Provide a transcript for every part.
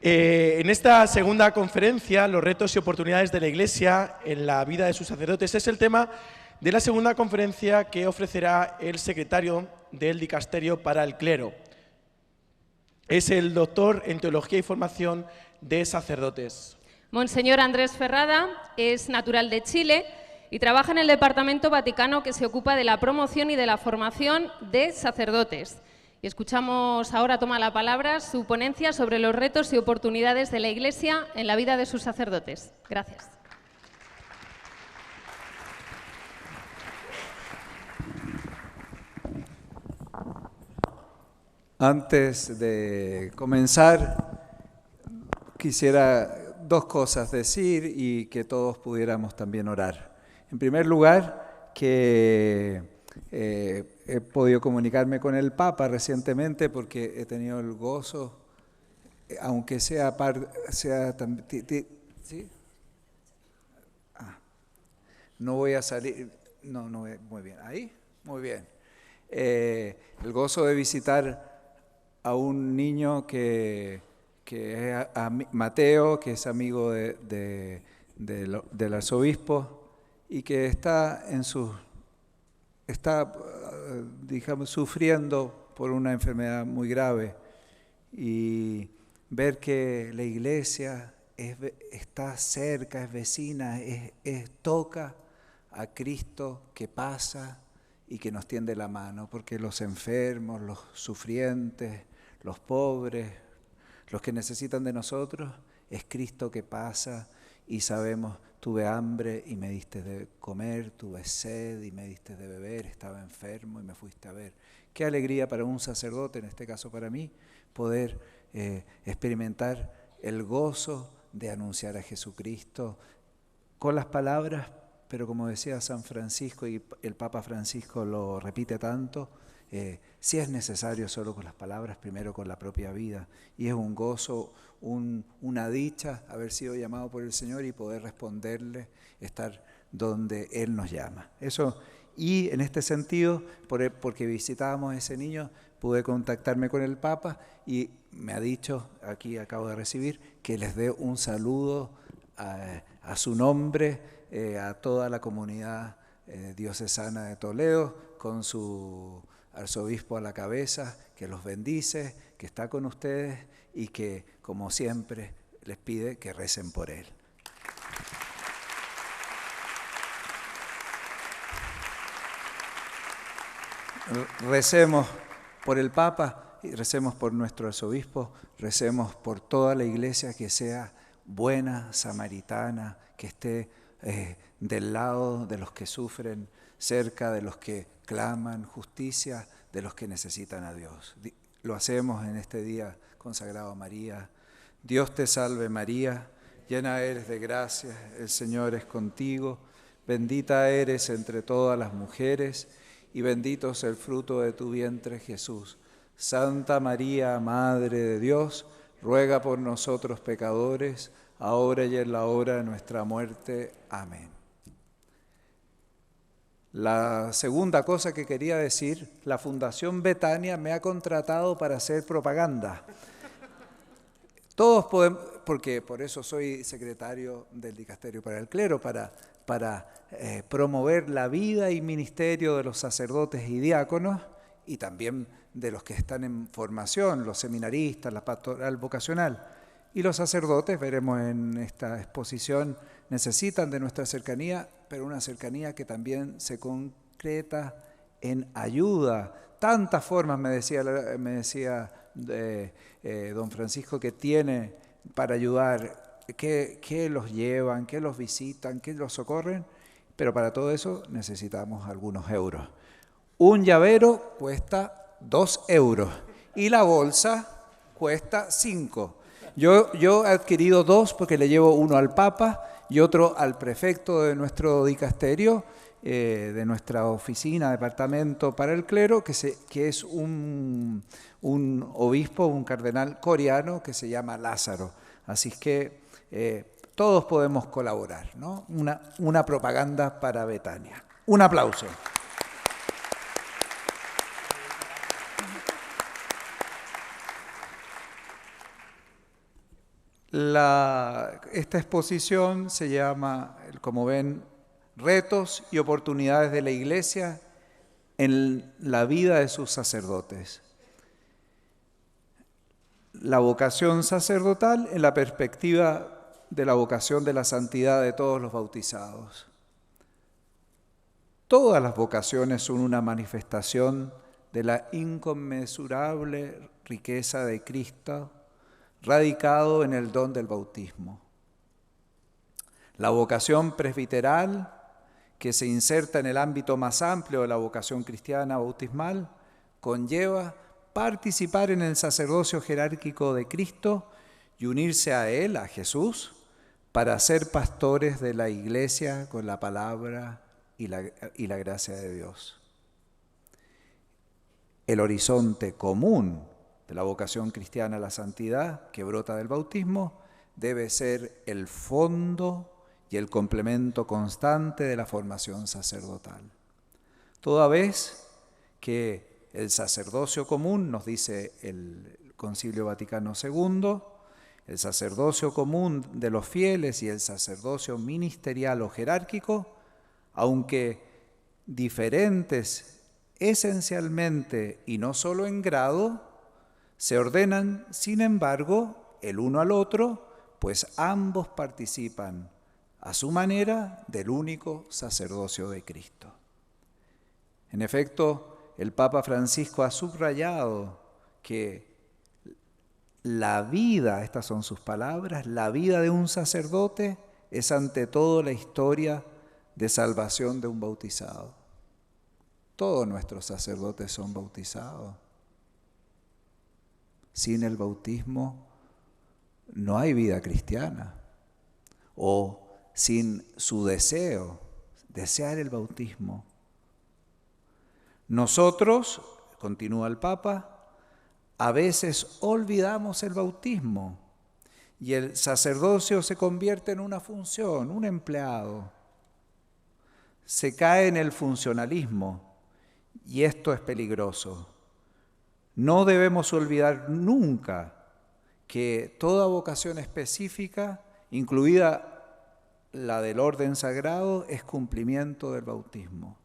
En esta segunda conferencia, los retos y oportunidades de la Iglesia en la vida de sus sacerdotes, es el tema de la segunda conferencia que ofrecerá el secretario del Dicasterio para el Clero. Es el doctor en Teología y Formación de Sacerdotes. Monseñor Andrés Ferrada es natural de Chile y trabaja en el Departamento Vaticano que se ocupa de la promoción y de la formación de sacerdotes. Y escuchamos ahora, toma la palabra, su ponencia sobre los retos y oportunidades de la Iglesia en la vida de sus sacerdotes. Gracias. Antes de comenzar, quisiera dos cosas decir y que todos pudiéramos también orar. En primer lugar, que he podido comunicarme con el Papa recientemente porque he tenido el gozo, aunque sea ¿sí? No voy a salir, no, muy bien, ¿ahí? Muy bien. El gozo de visitar a un niño que es Mateo, que es amigo del arzobispo y que está digamos, sufriendo por una enfermedad muy grave, y ver que la Iglesia está cerca, es vecina, toca a Cristo que pasa y que nos tiende la mano, porque los enfermos, los sufrientes, los pobres, los que necesitan de nosotros, es Cristo que pasa y sabemos, tuve hambre y me diste de comer, tuve sed y me diste de beber, estaba enfermo y me fuiste a ver. Qué alegría para un sacerdote, en este caso para mí, poder experimentar el gozo de anunciar a Jesucristo con las palabras, pero como decía San Francisco, y el Papa Francisco lo repite tanto, si es necesario solo con las palabras, primero con la propia vida. Y es un gozo, una dicha haber sido llamado por el Señor y poder responderle, estar donde Él nos llama. Eso, y en este sentido, porque visitábamos a ese niño, pude contactarme con el Papa y me ha dicho, aquí acabo de recibir, que les dé un saludo a su nombre, a toda la comunidad diocesana de Toledo, con su arzobispo a la cabeza, que los bendice, que está con ustedes y que, como siempre, les pide que recen por él. Recemos por el Papa y recemos por nuestro arzobispo, recemos por toda la Iglesia, que sea buena, samaritana, que esté del lado de los que sufren, cerca de los que claman justicia, de los que necesitan a Dios. Lo hacemos en este día consagrado a María. Dios te salve María, llena eres de gracia, el Señor es contigo, bendita eres entre todas las mujeres y bendito es el fruto de tu vientre Jesús. Santa María, Madre de Dios, ruega por nosotros pecadores, ahora y en la hora de nuestra muerte. Amén. La segunda cosa que quería decir, la Fundación Betania me ha contratado para hacer propaganda. Todos podemos, porque por eso soy secretario del Dicasterio para el Clero, para promover la vida y ministerio de los sacerdotes y diáconos y también de los que están en formación, los seminaristas, la pastoral vocacional. Y los sacerdotes, veremos en esta exposición, necesitan de nuestra cercanía, pero una cercanía que también se concreta en ayuda. Tantas formas, me decía don Francisco, que tiene para ayudar, que los llevan, que los visitan, que los socorren, pero para todo eso necesitamos algunos euros. Un llavero cuesta 2 euros y la bolsa cuesta 5. Yo he adquirido 2 porque le llevo uno al Papa y otro al prefecto de nuestro dicasterio, de nuestra oficina, departamento para el clero, que es un obispo, un cardenal coreano que se llama Lázaro. Así que todos podemos colaborar, ¿no? Una propaganda para Betania. Un aplauso. Esta exposición se llama, como ven, Retos y oportunidades de la Iglesia en la vida de sus sacerdotes. La vocación sacerdotal en la perspectiva de la vocación de la santidad de todos los bautizados. Todas las vocaciones son una manifestación de la inconmensurable riqueza de Cristo radicado en el don del bautismo. La vocación presbiteral, que se inserta en el ámbito más amplio de la vocación cristiana bautismal, conlleva participar en el sacerdocio jerárquico de Cristo y unirse a Él, a Jesús, para ser pastores de la Iglesia con la palabra y la gracia de Dios. El horizonte común de la vocación cristiana a la santidad que brota del bautismo debe ser el fondo y el complemento constante de la formación sacerdotal. Toda vez que el sacerdocio común, nos dice el Concilio Vaticano II, el sacerdocio común de los fieles y el sacerdocio ministerial o jerárquico, aunque diferentes esencialmente y no solo en grado, se ordenan, sin embargo, el uno al otro, pues ambos participan a su manera del único sacerdocio de Cristo. En efecto, el Papa Francisco ha subrayado que la vida, estas son sus palabras, la vida de un sacerdote es ante todo la historia de salvación de un bautizado. Todos nuestros sacerdotes son bautizados. Sin el bautismo no hay vida cristiana. O sin su deseo, desear el bautismo. Nosotros, continúa el Papa, a veces olvidamos el bautismo y el sacerdocio se convierte en una función, un empleado. Se cae en el funcionalismo y esto es peligroso. No debemos olvidar nunca que toda vocación específica, incluida la del orden sagrado, es cumplimiento del bautismo.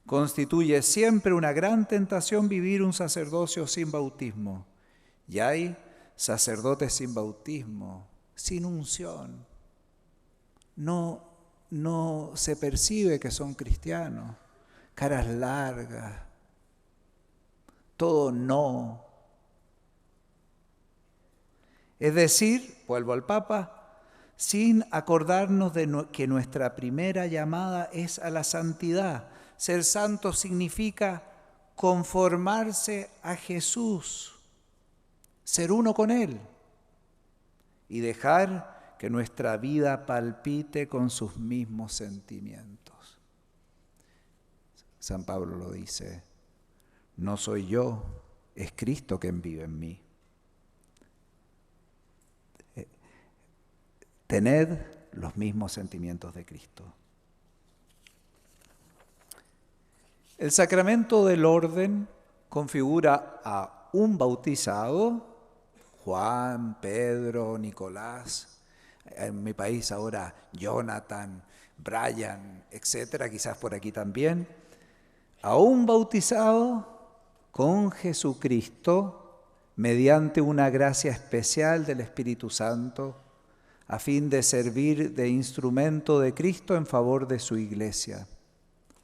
Constituye siempre una gran tentación vivir un sacerdocio sin bautismo. Y hay sacerdotes sin bautismo, sin unción. No se percibe que son cristianos. Caras largas, todo no. Es decir, vuelvo al Papa, sin acordarnos de que nuestra primera llamada es a la santidad. Ser santo significa conformarse a Jesús, ser uno con Él y dejar que nuestra vida palpite con sus mismos sentimientos. San Pablo lo dice, no soy yo, es Cristo quien vive en mí. Tened los mismos sentimientos de Cristo. El sacramento del orden configura a un bautizado, Juan, Pedro, Nicolás, en mi país ahora Jonathan, Brian, etcétera, quizás por aquí también, a un bautizado con Jesucristo mediante una gracia especial del Espíritu Santo, a fin de servir de instrumento de Cristo en favor de su iglesia.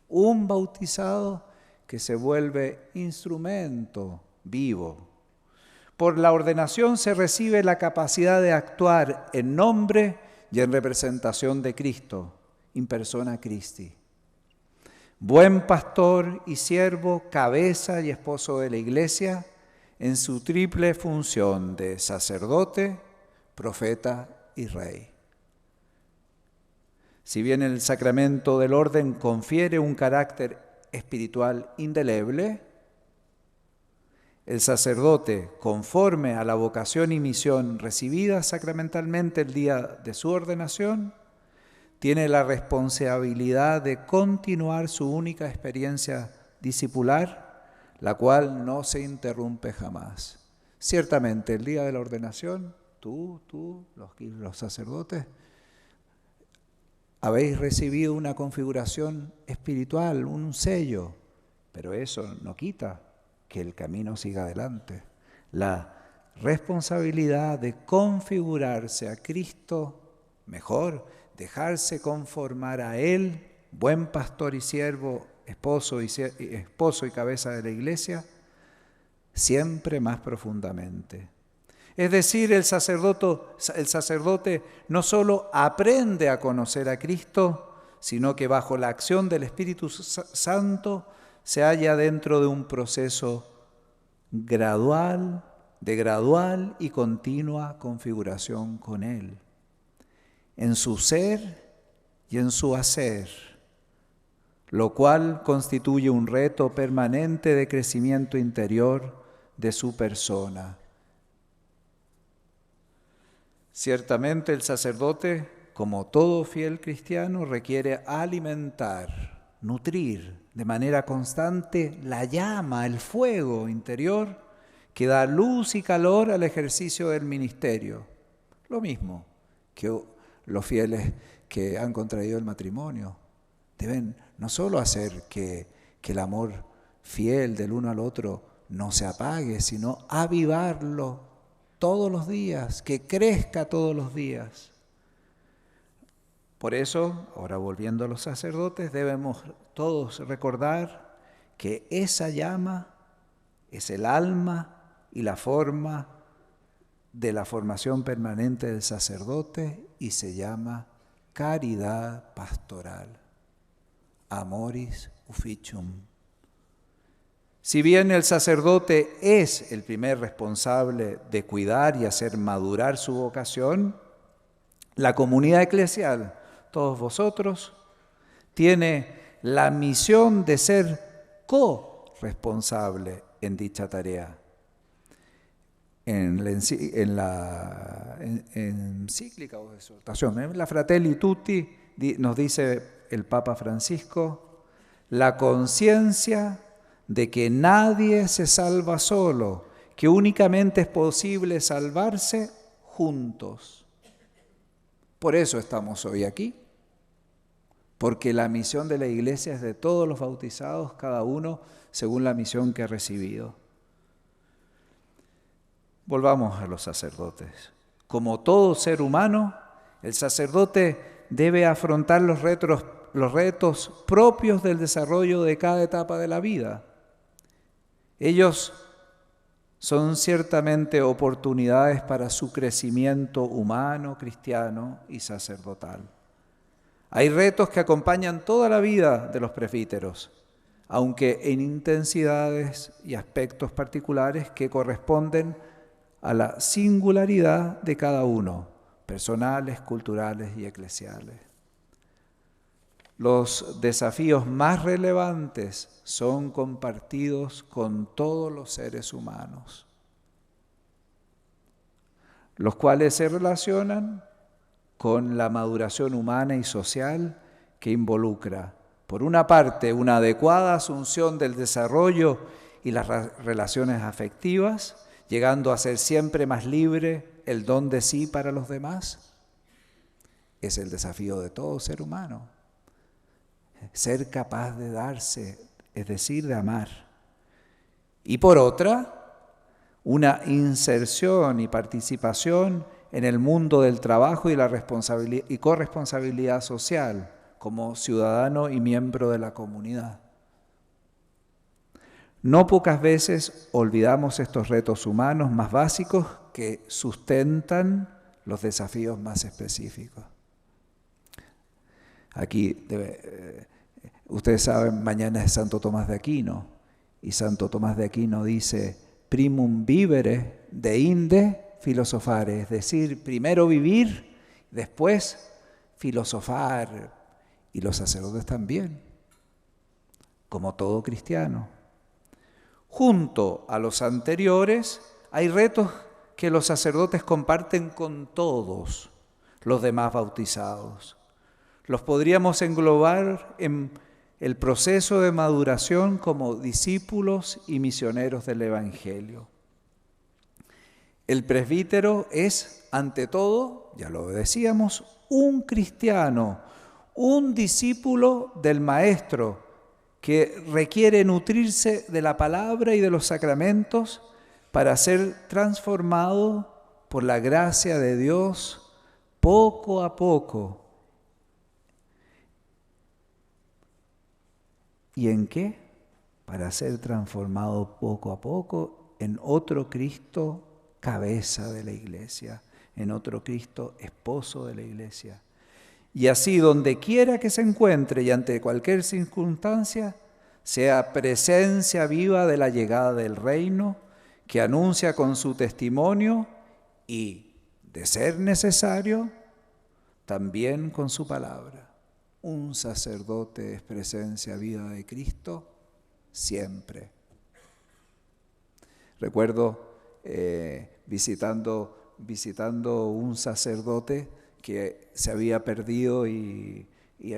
Un bautizado que se vuelve instrumento vivo. Por la ordenación se recibe la capacidad de actuar en nombre y en representación de Cristo, in persona Christi. Buen pastor y siervo, cabeza y esposo de la iglesia, en su triple función de sacerdote, profeta y rey. Si bien el sacramento del orden confiere un carácter espiritual indeleble, el sacerdote, conforme a la vocación y misión recibida sacramentalmente el día de su ordenación, tiene la responsabilidad de continuar su única experiencia discipular, la cual no se interrumpe jamás. Ciertamente, el día de la ordenación tú, los sacerdotes, habéis recibido una configuración espiritual, un sello, pero eso no quita que el camino siga adelante. La responsabilidad de configurarse a Cristo mejor, dejarse conformar a Él, buen pastor y siervo, esposo y cabeza de la iglesia, siempre más profundamente. Es decir, el sacerdote no solo aprende a conocer a Cristo, sino que bajo la acción del Espíritu Santo se halla dentro de un proceso de gradual y continua configuración con Él, en su ser y en su hacer, lo cual constituye un reto permanente de crecimiento interior de su persona. Ciertamente el sacerdote, como todo fiel cristiano, requiere alimentar, nutrir de manera constante la llama, el fuego interior que da luz y calor al ejercicio del ministerio. Lo mismo que los fieles que han contraído el matrimonio. Deben no solo hacer que el amor fiel del uno al otro no se apague, sino avivarlo todos los días, que crezca todos los días. Por eso, ahora volviendo a los sacerdotes, debemos todos recordar que esa llama es el alma y la forma de la formación permanente del sacerdote y se llama caridad pastoral, amoris officium. Si bien el sacerdote es el primer responsable de cuidar y hacer madurar su vocación, la comunidad eclesial, todos vosotros, tiene la misión de ser co-responsable en dicha tarea. En la encíclica o exhortación, en la Fratelli Tutti, nos dice el Papa Francisco, la conciencia de que nadie se salva solo, que únicamente es posible salvarse juntos. Por eso estamos hoy aquí, porque la misión de la Iglesia es de todos los bautizados, cada uno según la misión que ha recibido. Volvamos a los sacerdotes. Como todo ser humano, el sacerdote debe afrontar los retos propios del desarrollo de cada etapa de la vida. Ellos son ciertamente oportunidades para su crecimiento humano, cristiano y sacerdotal. Hay retos que acompañan toda la vida de los presbíteros, aunque en intensidades y aspectos particulares que corresponden a la singularidad de cada uno, personales, culturales y eclesiales. Los desafíos más relevantes son compartidos con todos los seres humanos, los cuales se relacionan con la maduración humana y social que involucra, por una parte, una adecuada asunción del desarrollo y las relaciones afectivas, llegando a ser siempre más libre el don de sí para los demás. Es el desafío de todo ser humano. Ser capaz de darse, es decir, de amar. Y por otra, una inserción y participación en el mundo del trabajo y la responsabilidad y corresponsabilidad social como ciudadano y miembro de la comunidad. No pocas veces olvidamos estos retos humanos más básicos que sustentan los desafíos más específicos. Aquí, ustedes saben, mañana es Santo Tomás de Aquino, y Santo Tomás de Aquino dice, primum vivere deinde filosofare, es decir, primero vivir, después filosofar, y los sacerdotes también, como todo cristiano. Junto a los anteriores, hay retos que los sacerdotes comparten con todos los demás bautizados. Los podríamos englobar en el proceso de maduración como discípulos y misioneros del Evangelio. El presbítero es, ante todo, ya lo decíamos, un cristiano, un discípulo del Maestro que requiere nutrirse de la palabra y de los sacramentos para ser transformado por la gracia de Dios poco a poco. ¿Y en qué? Para ser transformado poco a poco en otro Cristo, cabeza de la iglesia, en otro Cristo, esposo de la iglesia. Y así, donde quiera que se encuentre y ante cualquier circunstancia, sea presencia viva de la llegada del reino, que anuncia con su testimonio y, de ser necesario, también con su palabra. Un sacerdote es presencia viva de Cristo siempre. Recuerdo visitando un sacerdote que se había perdido y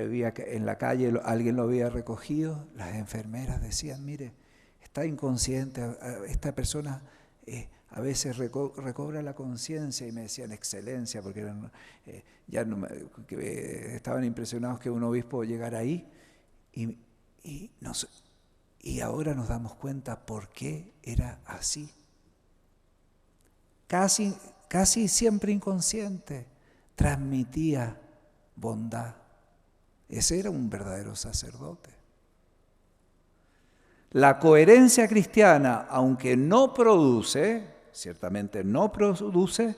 había en la calle, alguien lo había recogido. Las enfermeras decían, mire, está inconsciente, esta persona a veces recobra la conciencia, y me decían excelencia, porque eran, estaban impresionados que un obispo llegara ahí, y ahora nos damos cuenta por qué era así. Casi siempre inconsciente, transmitía bondad. Ese era un verdadero sacerdote. La coherencia cristiana, aunque no produce, ciertamente no produce,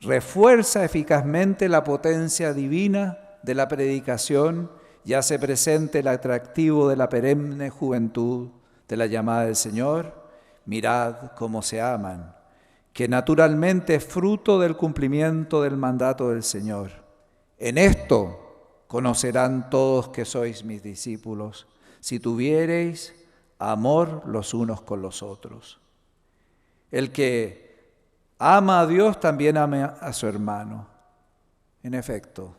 refuerza eficazmente la potencia divina de la predicación y hace presente el atractivo de la perenne juventud de la llamada del Señor. Mirad cómo se aman, que naturalmente es fruto del cumplimiento del mandato del Señor. En esto conocerán todos que sois mis discípulos, si tuviereis amor los unos con los otros. El que ama a Dios también ama a su hermano. En efecto,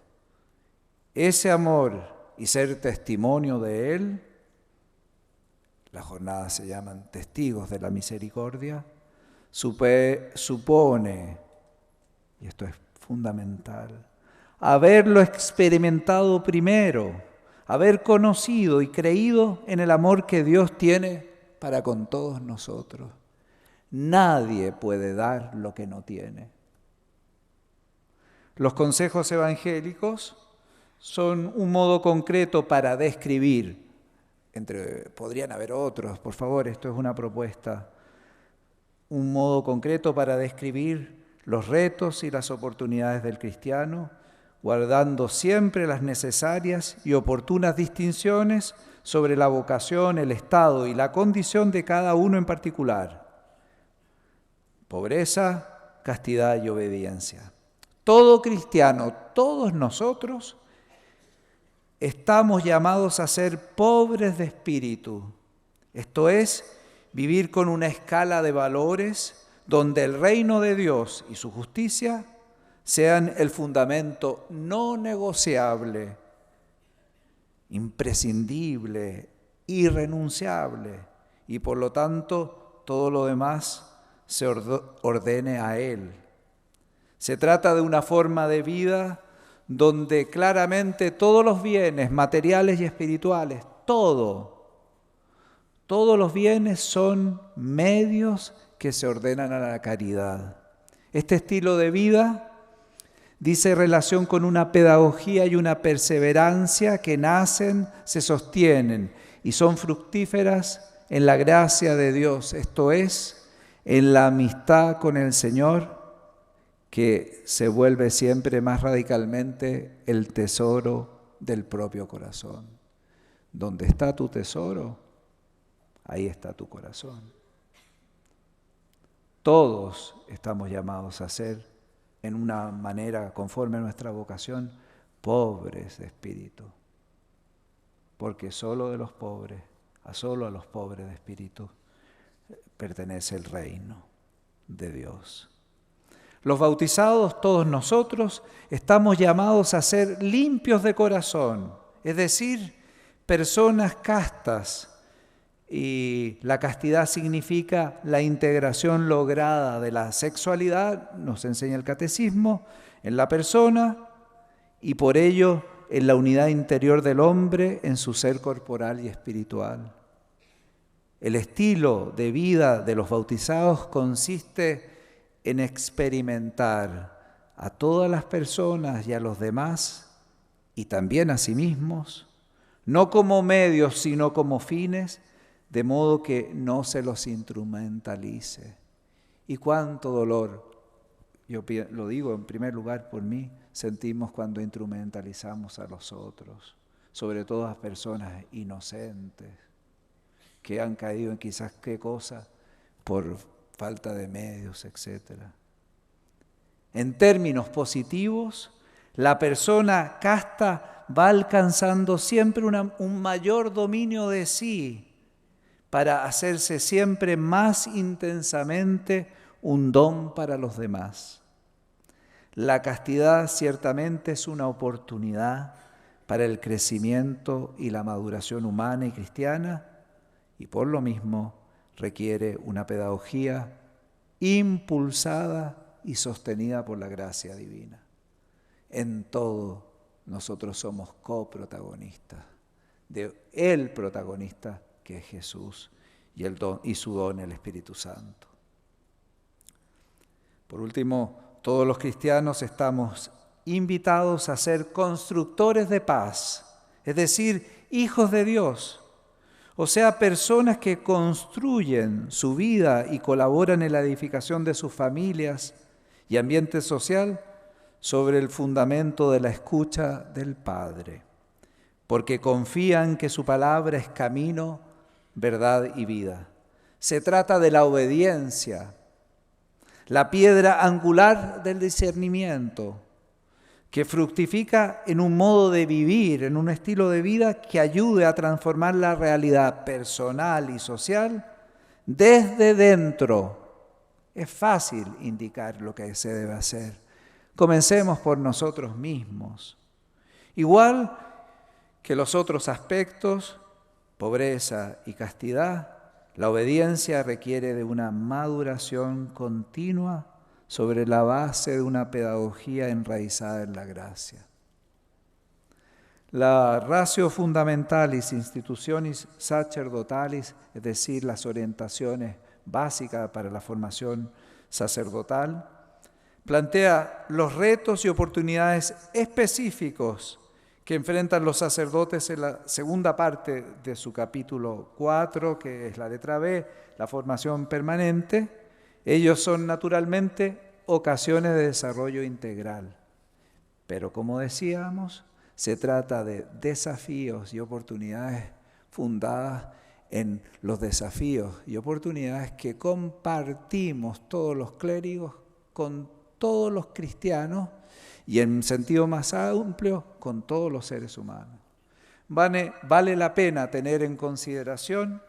ese amor y ser testimonio de Él, las jornadas se llaman testigos de la misericordia, supone, y esto es fundamental, haberlo experimentado primero, haber conocido y creído en el amor que Dios tiene para con todos nosotros. Nadie puede dar lo que no tiene. Los consejos evangélicos son un modo concreto para describir, podrían haber otros, por favor, esto es una propuesta, un modo concreto para describir los retos y las oportunidades del cristiano, guardando siempre las necesarias y oportunas distinciones sobre la vocación, el estado y la condición de cada uno en particular. Pobreza, castidad y obediencia. Todo cristiano, todos nosotros, estamos llamados a ser pobres de espíritu. Esto es, vivir con una escala de valores donde el reino de Dios y su justicia sean el fundamento no negociable, imprescindible, irrenunciable, y por lo tanto todo lo demás se ordene a Él. Se trata de una forma de vida donde claramente todos los bienes materiales y espirituales, todos los bienes son medios que se ordenan a la caridad. Este estilo de vida dice relación con una pedagogía y una perseverancia que nacen, se sostienen y son fructíferas en la gracia de Dios, esto es, en la amistad con el Señor, que se vuelve siempre más radicalmente el tesoro del propio corazón. Donde está tu tesoro, ahí está tu corazón. Todos estamos llamados a ser, en una manera conforme a nuestra vocación, pobres de espíritu. Porque solo a los pobres de espíritu pertenece el reino de Dios. Los bautizados, todos nosotros, estamos llamados a ser limpios de corazón, es decir, personas castas Y la castidad significa la integración lograda de la sexualidad, nos enseña el catecismo, en la persona y por ello en la unidad interior del hombre en su ser corporal y espiritual. El estilo de vida de los bautizados consiste en experimentar a todas las personas y a los demás, y también a sí mismos, no como medios, sino como fines, de modo que no se los instrumentalice. Y cuánto dolor, yo lo digo en primer lugar por mí, sentimos cuando instrumentalizamos a los otros, sobre todo a personas inocentes, que han caído en quizás qué cosa por falta de medios, etc. En términos positivos, la persona casta va alcanzando siempre un mayor dominio de sí para hacerse siempre más intensamente un don para los demás. La castidad ciertamente es una oportunidad para el crecimiento y la maduración humana y cristiana, y por lo mismo requiere una pedagogía impulsada y sostenida por la gracia divina. En todo nosotros somos coprotagonistas de el protagonista que es Jesús y su don el Espíritu Santo. Por último, todos los cristianos estamos invitados a ser constructores de paz, es decir, hijos de Dios, o sea, personas que construyen su vida y colaboran en la edificación de sus familias y ambiente social sobre el fundamento de la escucha del Padre, porque confían que su palabra es camino, verdad y vida. Se trata de la obediencia, la piedra angular del discernimiento, que fructifica en un modo de vivir, en un estilo de vida que ayude a transformar la realidad personal y social desde dentro. Es fácil indicar lo que se debe hacer. Comencemos por nosotros mismos. Igual que los otros aspectos, pobreza y castidad, la obediencia requiere de una maduración continua sobre la base de una pedagogía enraizada en la gracia. La ratio fundamentalis institutionis sacerdotalis, es decir, las orientaciones básicas para la formación sacerdotal, plantea los retos y oportunidades específicos que enfrentan los sacerdotes en la segunda parte de su capítulo 4, que es la letra B, la formación permanente. Ellos son naturalmente ocasiones de desarrollo integral, pero como decíamos, se trata de desafíos y oportunidades fundadas en los desafíos y oportunidades que compartimos todos los clérigos con todos los cristianos y en sentido más amplio con todos los seres humanos. Vale la pena tener en consideración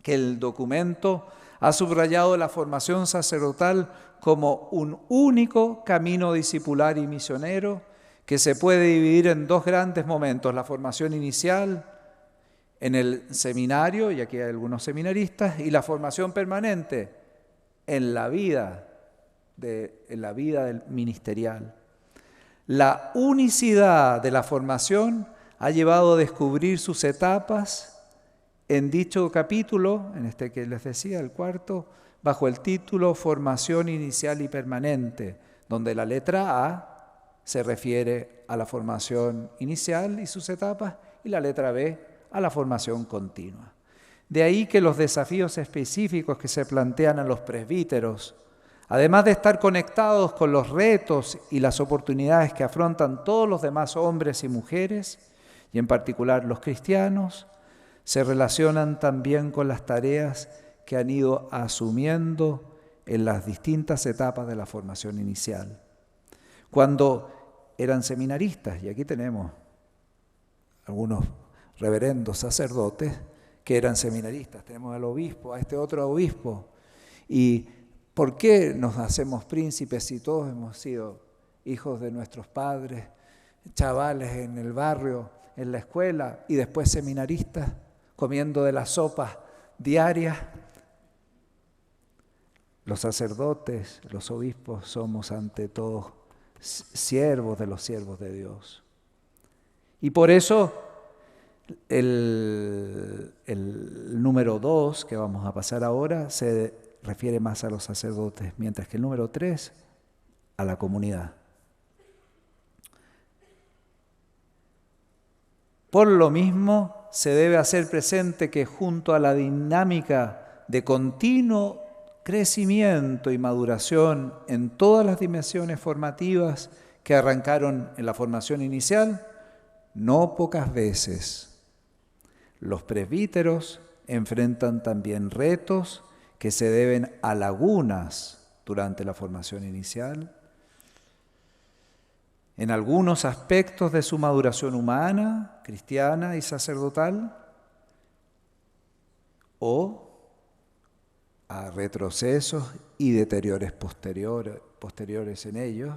que el documento ha subrayado la formación sacerdotal como un único camino discipular y misionero que se puede dividir en dos grandes momentos: la formación inicial en el seminario, y aquí hay algunos seminaristas, y la formación permanente en la vida del ministerial. La unicidad de la formación ha llevado a descubrir sus etapas en dicho capítulo, en este que les decía, el cuarto, bajo el título Formación Inicial y Permanente, donde la letra A se refiere a la formación inicial y sus etapas, y la letra B a la formación continua. De ahí que los desafíos específicos que se plantean a los presbíteros, además de estar conectados con los retos y las oportunidades que afrontan todos los demás hombres y mujeres, y en particular los cristianos, se relacionan también con las tareas que han ido asumiendo en las distintas etapas de la formación inicial. Cuando eran seminaristas, y aquí tenemos algunos reverendos sacerdotes que eran seminaristas, tenemos al obispo, a este otro obispo, y ¿por qué nos hacemos príncipes si todos hemos sido hijos de nuestros padres, chavales en el barrio, en la escuela y después seminaristas? comiendo de la sopa diaria. Los sacerdotes, los obispos, somos ante todo siervos de los siervos de Dios. Y por eso el número 2, que vamos a pasar ahora, se refiere más a los sacerdotes, mientras que el número 3 a la comunidad. Por lo mismo, se debe hacer presente que junto a la dinámica de continuo crecimiento y maduración en todas las dimensiones formativas que arrancaron en la formación inicial, no pocas veces los presbíteros enfrentan también retos que se deben a lagunas durante la formación inicial, en algunos aspectos de su maduración humana, cristiana y sacerdotal, o a retrocesos y deterioros posteriores en ellos,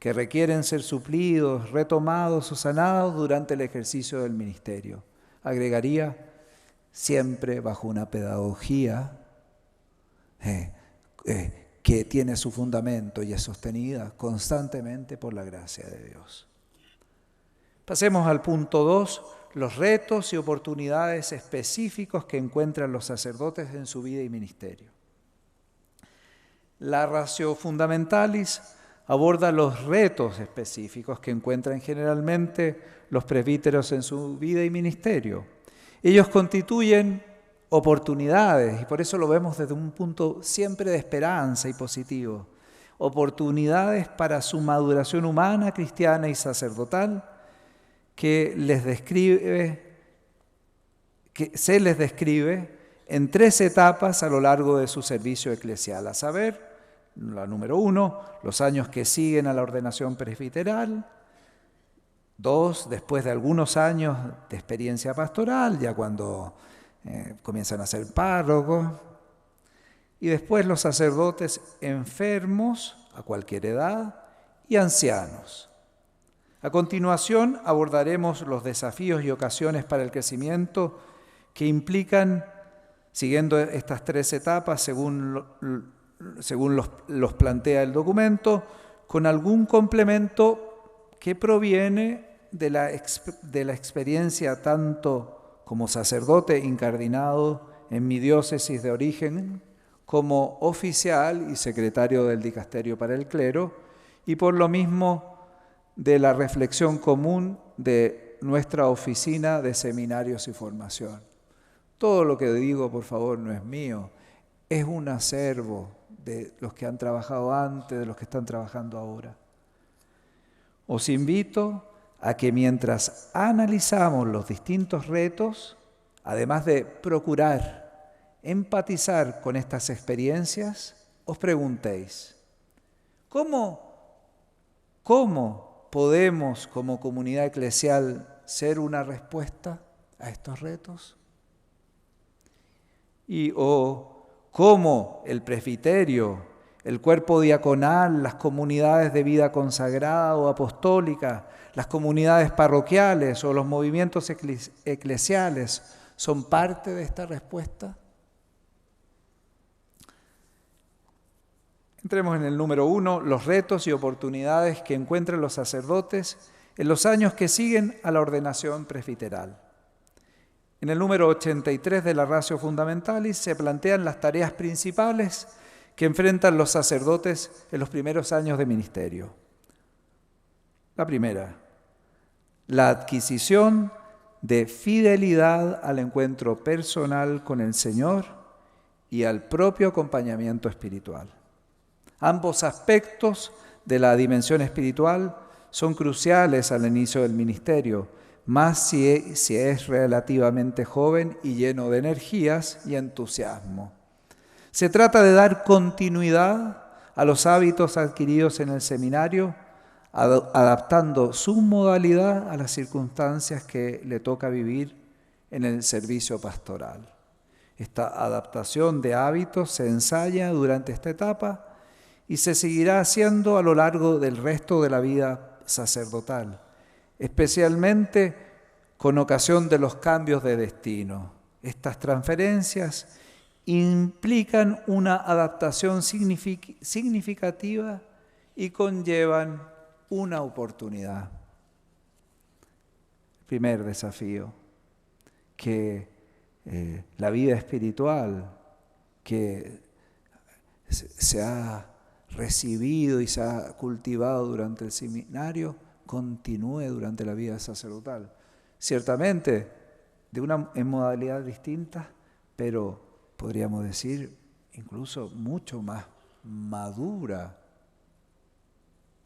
que requieren ser suplidos, retomados o sanados durante el ejercicio del ministerio. Agregaría, siempre bajo una pedagogía que tiene su fundamento y es sostenida constantemente por la gracia de Dios. Pasemos al punto 2, los retos y oportunidades específicos que encuentran los sacerdotes en su vida y ministerio. La Ratio Fundamentalis aborda los retos específicos que encuentran generalmente los presbíteros en su vida y ministerio. Ellos constituyen oportunidades, y por eso lo vemos desde un punto siempre de esperanza y positivo, oportunidades para su maduración humana, cristiana y sacerdotal, que se les describe en 3 etapas a lo largo de su servicio eclesial, a saber, la número 1, los años que siguen a la ordenación presbiteral; 2, después de algunos años de experiencia pastoral, ya cuando comienzan a ser párrocos; y después los sacerdotes enfermos a cualquier edad y ancianos. A continuación abordaremos los desafíos y ocasiones para el crecimiento que implican, siguiendo estas 3 etapas según los plantea el documento, con algún complemento que proviene de la experiencia tanto como sacerdote incardinado en mi diócesis de origen, como oficial y secretario del dicasterio para el clero, y por lo mismo de la reflexión común de nuestra oficina de seminarios y formación. Todo lo que digo, por favor, no es mío, es un acervo de los que han trabajado antes, de los que están trabajando ahora. Os invito a que mientras analizamos los distintos retos, además de procurar empatizar con estas experiencias, os preguntéis, ¿cómo podemos como comunidad eclesial ser una respuesta a estos retos? O cómo el presbiterio, el cuerpo diaconal, las comunidades de vida consagrada o apostólica, las comunidades parroquiales o los movimientos eclesiales son parte de esta respuesta. Entremos en el número 1, los retos y oportunidades que encuentran los sacerdotes en los años que siguen a la ordenación presbiteral. En el número 83 de la Ratio Fundamentalis se plantean las tareas principales que enfrentan los sacerdotes en los primeros años de ministerio. La primera, la adquisición de fidelidad al encuentro personal con el Señor y al propio acompañamiento espiritual. Ambos aspectos de la dimensión espiritual son cruciales al inicio del ministerio, más si es relativamente joven y lleno de energías y entusiasmo. Se trata de dar continuidad a los hábitos adquiridos en el seminario, adaptando su modalidad a las circunstancias que le toca vivir en el servicio pastoral. Esta adaptación de hábitos se ensaya durante esta etapa y se seguirá haciendo a lo largo del resto de la vida sacerdotal, especialmente con ocasión de los cambios de destino. Estas transferencias implican una adaptación significativa y conllevan una oportunidad. Primer desafío, que la vida espiritual que se ha recibido y se ha cultivado durante el seminario continúe durante la vida sacerdotal. Ciertamente, en modalidades distintas, pero podríamos decir incluso mucho más madura,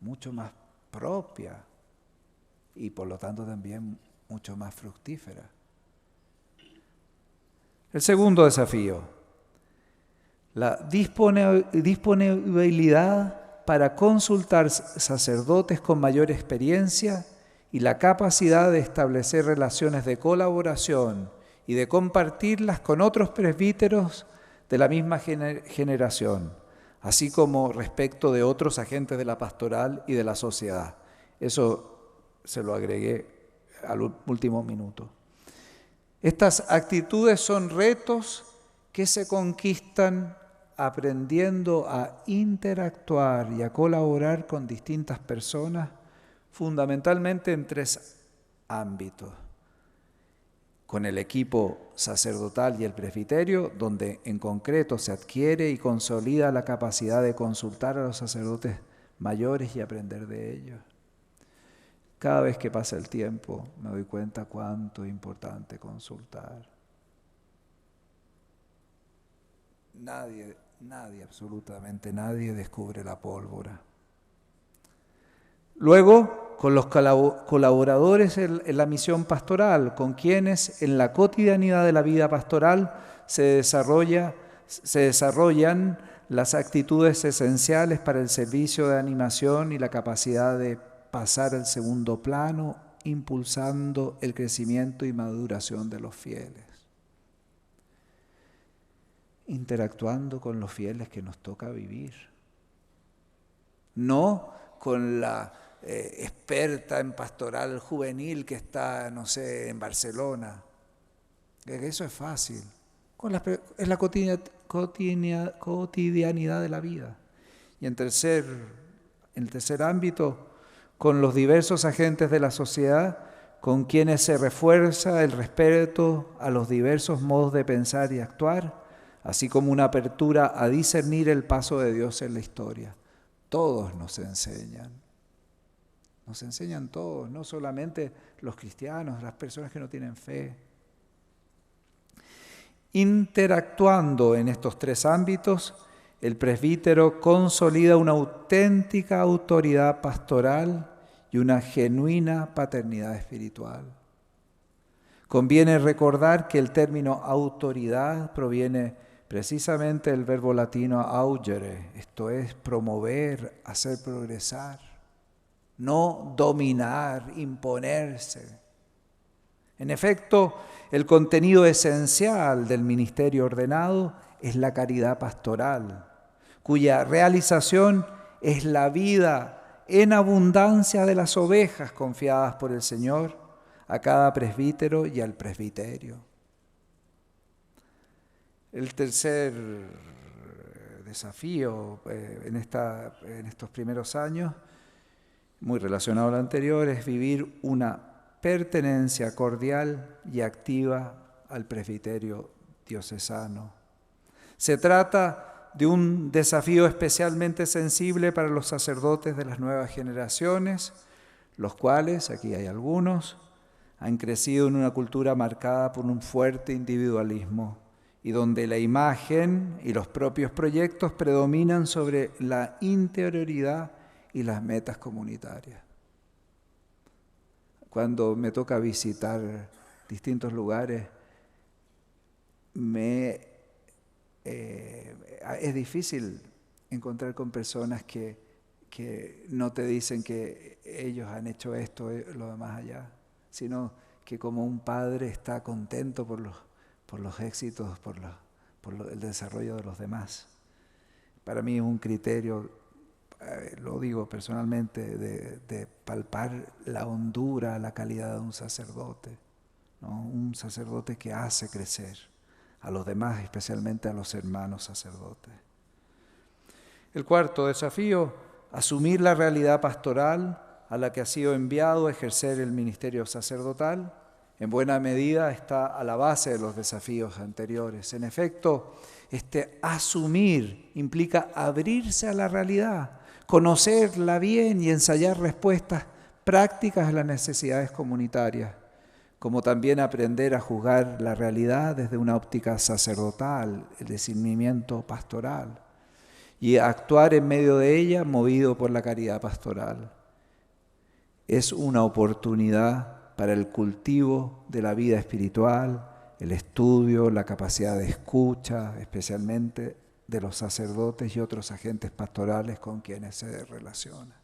mucho más propia y por lo tanto también mucho más fructífera. El segundo desafío, la disponibilidad para consultar sacerdotes con mayor experiencia y la capacidad de establecer relaciones de colaboración y de compartirlas con otros presbíteros de la misma generación, así como respecto de otros agentes de la pastoral y de la sociedad. Eso se lo agregué al último minuto. Estas actitudes son retos que se conquistan aprendiendo a interactuar y a colaborar con distintas personas, fundamentalmente en 3 ámbitos. Con el equipo sacerdotal y el presbiterio, donde en concreto se adquiere y consolida la capacidad de consultar a los sacerdotes mayores y aprender de ellos. Cada vez que pasa el tiempo me doy cuenta cuánto es importante consultar. Nadie, absolutamente nadie descubre la pólvora. Luego, con los colaboradores en la misión pastoral, con quienes en la cotidianidad de la vida pastoral se desarrollan las actitudes esenciales para el servicio de animación y la capacidad de pasar al segundo plano, impulsando el crecimiento y maduración de los fieles. Interactuando con los fieles que nos toca vivir. No con la experta en pastoral juvenil que está, no sé, en Barcelona. Eso es fácil. Es la cotidianidad de la vida. Y en el tercer ámbito, con los diversos agentes de la sociedad, con quienes se refuerza el respeto a los diversos modos de pensar y actuar, así como una apertura a discernir el paso de Dios en la historia. Todos nos enseñan todos, no solamente los cristianos, las personas que no tienen fe. Interactuando en estos 3 ámbitos, el presbítero consolida una auténtica autoridad pastoral y una genuina paternidad espiritual. Conviene recordar que el término autoridad proviene precisamente del verbo latino augere, esto es promover, hacer progresar, no dominar, imponerse. En efecto, el contenido esencial del ministerio ordenado es la caridad pastoral, cuya realización es la vida en abundancia de las ovejas confiadas por el Señor a cada presbítero y al presbiterio. El tercer desafío en estos primeros años, muy relacionado al anterior, es vivir una pertenencia cordial y activa al presbiterio diocesano. Se trata de un desafío especialmente sensible para los sacerdotes de las nuevas generaciones, los cuales, aquí hay algunos, han crecido en una cultura marcada por un fuerte individualismo y donde la imagen y los propios proyectos predominan sobre la interioridad y las metas comunitarias. Cuando me toca visitar distintos lugares, es difícil encontrar con personas que no te dicen que ellos han hecho esto, lo demás allá, sino que como un padre está contento por los éxitos, por el desarrollo de los demás. Para mí es un criterio, lo digo personalmente, de palpar la hondura, la calidad de un sacerdote. ¿no? Un sacerdote que hace crecer a los demás, especialmente a los hermanos sacerdotes. El cuarto desafío, asumir la realidad pastoral a la que ha sido enviado a ejercer el ministerio sacerdotal, en buena medida está a la base de los desafíos anteriores. En efecto, asumir implica abrirse a la realidad, conocerla bien y ensayar respuestas prácticas a las necesidades comunitarias, como también aprender a juzgar la realidad desde una óptica sacerdotal, el discernimiento pastoral, y actuar en medio de ella movido por la caridad pastoral. Es una oportunidad para el cultivo de la vida espiritual, el estudio, la capacidad de escucha, especialmente de los sacerdotes y otros agentes pastorales con quienes se relaciona.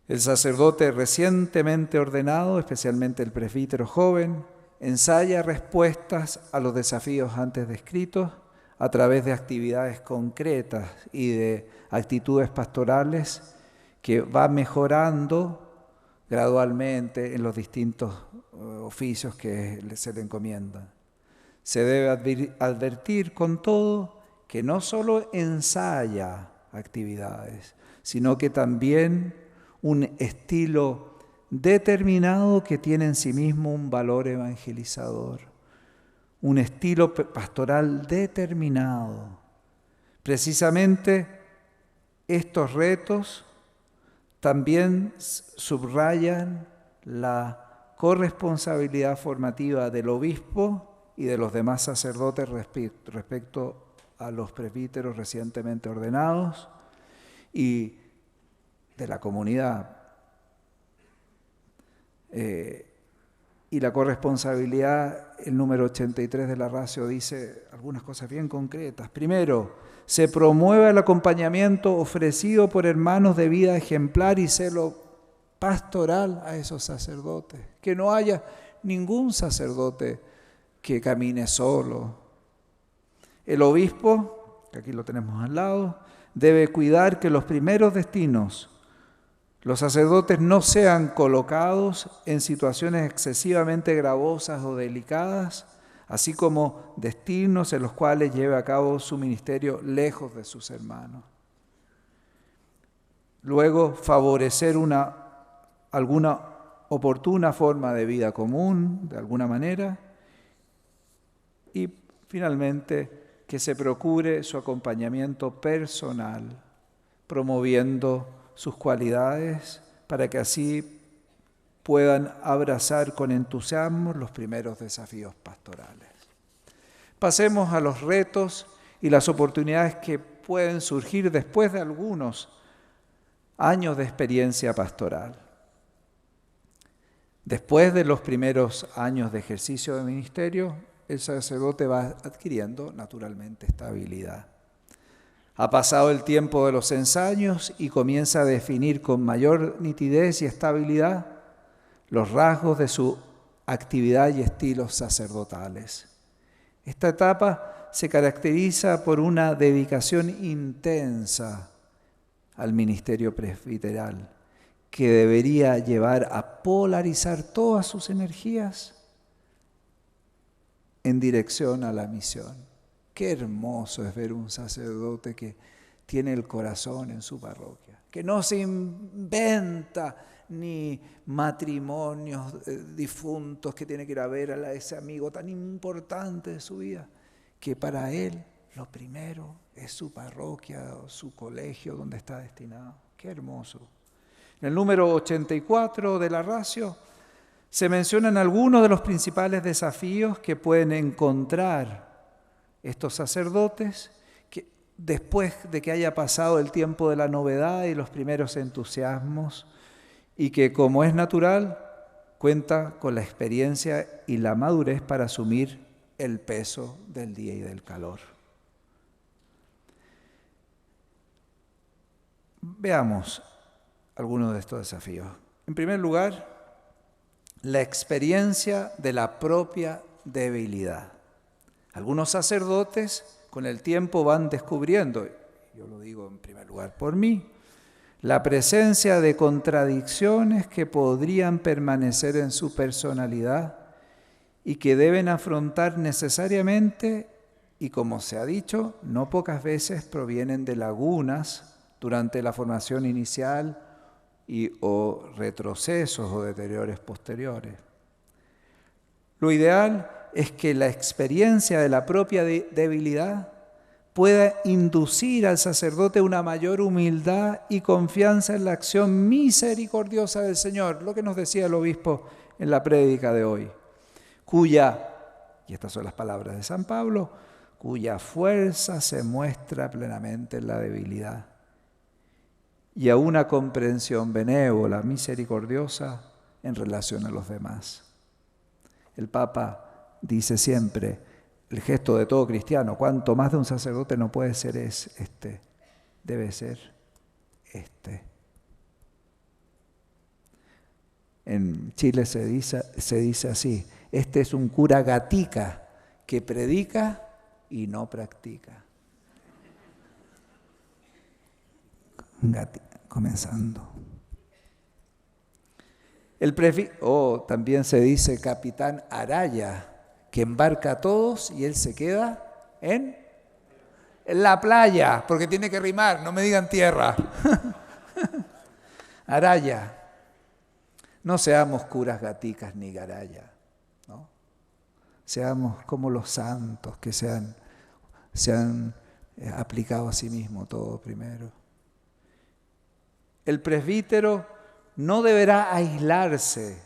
El sacerdote recientemente ordenado, especialmente el presbítero joven, ensaya respuestas a los desafíos antes descritos a través de actividades concretas y de actitudes pastorales que va mejorando gradualmente en los distintos oficios que se le encomiendan. Se debe advertir con todo que no solo ensaya actividades, sino que también un estilo determinado que tiene en sí mismo un valor evangelizador, un estilo pastoral determinado. Precisamente estos retos también subrayan la corresponsabilidad formativa del obispo y de los demás sacerdotes respecto a los presbíteros recientemente ordenados y de la comunidad. Y la corresponsabilidad, el número 83 de la Ratio dice algunas cosas bien concretas. Primero, se promueve el acompañamiento ofrecido por hermanos de vida ejemplar y celo pastoral a esos sacerdotes. Que no haya ningún sacerdote que camine solo. El obispo, que aquí lo tenemos al lado, debe cuidar que los primeros destinos, los sacerdotes no sean colocados en situaciones excesivamente gravosas o delicadas, así como destinos en los cuales lleve a cabo su ministerio lejos de sus hermanos. Luego, favorecer alguna oportuna forma de vida común, de alguna manera. Y finalmente, que se procure su acompañamiento personal, promoviendo sus cualidades para que así puedan abrazar con entusiasmo los primeros desafíos pastorales. Pasemos a los retos y las oportunidades que pueden surgir después de algunos años de experiencia pastoral. Después de los primeros años de ejercicio de ministerio, el sacerdote va adquiriendo naturalmente estabilidad. Ha pasado el tiempo de los ensayos y comienza a definir con mayor nitidez y estabilidad los rasgos de su actividad y estilos sacerdotales. Esta etapa se caracteriza por una dedicación intensa al ministerio presbiteral, que debería llevar a polarizar todas sus energías en dirección a la misión. Qué hermoso es ver un sacerdote que tiene el corazón en su parroquia, que no se inventa ni matrimonios difuntos que tiene que ir a ver a ese amigo tan importante de su vida, que para él lo primero es su parroquia o su colegio donde está destinado. Qué hermoso. En el número 84 de la Ratio se mencionan algunos de los principales desafíos que pueden encontrar estos sacerdotes que después de que haya pasado el tiempo de la novedad y los primeros entusiasmos, y que, como es natural, cuenta con la experiencia y la madurez para asumir el peso del día y del calor. Veamos algunos de estos desafíos. En primer lugar, la experiencia de la propia debilidad. Algunos sacerdotes con el tiempo van descubriendo, yo lo digo en primer lugar por mí, la presencia de contradicciones que podrían permanecer en su personalidad y que deben afrontar necesariamente, y como se ha dicho, no pocas veces provienen de lagunas durante la formación inicial o retrocesos o deteriores posteriores. Lo ideal es que la experiencia de la propia debilidad pueda inducir al sacerdote una mayor humildad y confianza en la acción misericordiosa del Señor, lo que nos decía el obispo en la prédica de hoy, cuya, y estas son las palabras de San Pablo, cuya fuerza se muestra plenamente en la debilidad, y a una comprensión benévola, misericordiosa en relación a los demás. El Papa dice siempre, el gesto de todo cristiano, cuanto más de un sacerdote no puede ser este, debe ser este. En Chile se dice así, este es un cura gatica que predica y no practica. Comenzando. También se dice capitán Araya, que embarca a todos y él se queda en la playa, porque tiene que rimar, no me digan tierra. Araya. No seamos curas gaticas ni garaya, ¿no? Seamos como los santos que se han aplicado a sí mismos todo primero. El presbítero no deberá aislarse,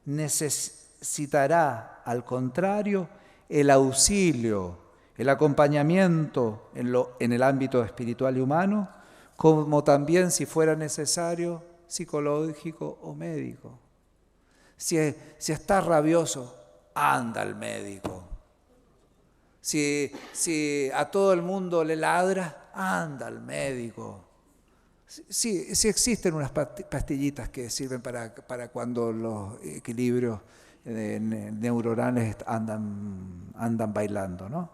necesitará, al contrario, el auxilio, el acompañamiento en el ámbito espiritual y humano, como también, si fuera necesario, psicológico o médico. Si está rabioso, anda al médico. Si a todo el mundo le ladra, anda al médico. Sí existen unas pastillitas que sirven para cuando los equilibrios neuronales andan bailando, ¿no?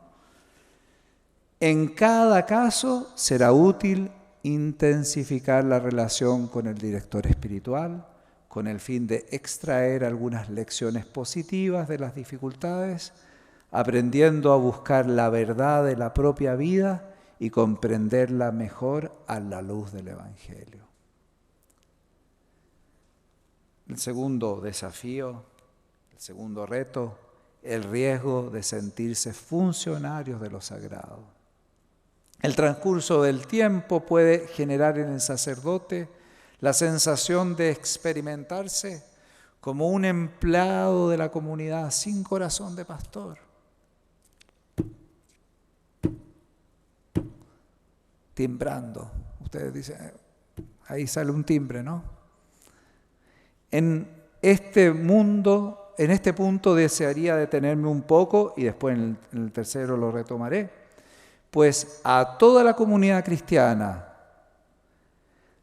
En cada caso será útil intensificar la relación con el director espiritual con el fin de extraer algunas lecciones positivas de las dificultades, aprendiendo a buscar la verdad de la propia vida y comprenderla mejor a la luz del Evangelio. El segundo desafío, el segundo reto, el riesgo de sentirse funcionarios de lo sagrado. El transcurso del tiempo puede generar en el sacerdote la sensación de experimentarse como un empleado de la comunidad sin corazón de pastor. Timbrando. Ustedes dicen, ahí sale un timbre, ¿no? En este punto desearía detenerme un poco y después en el tercero lo retomaré. Pues a toda la comunidad cristiana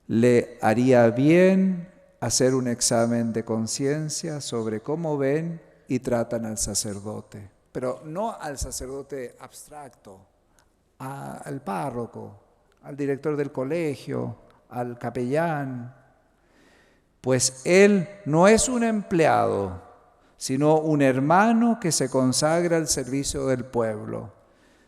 le haría bien hacer un examen de conciencia sobre cómo ven y tratan al sacerdote, pero no al sacerdote abstracto, al párroco, al director del colegio, al capellán, pues él no es un empleado, sino un hermano que se consagra al servicio del pueblo.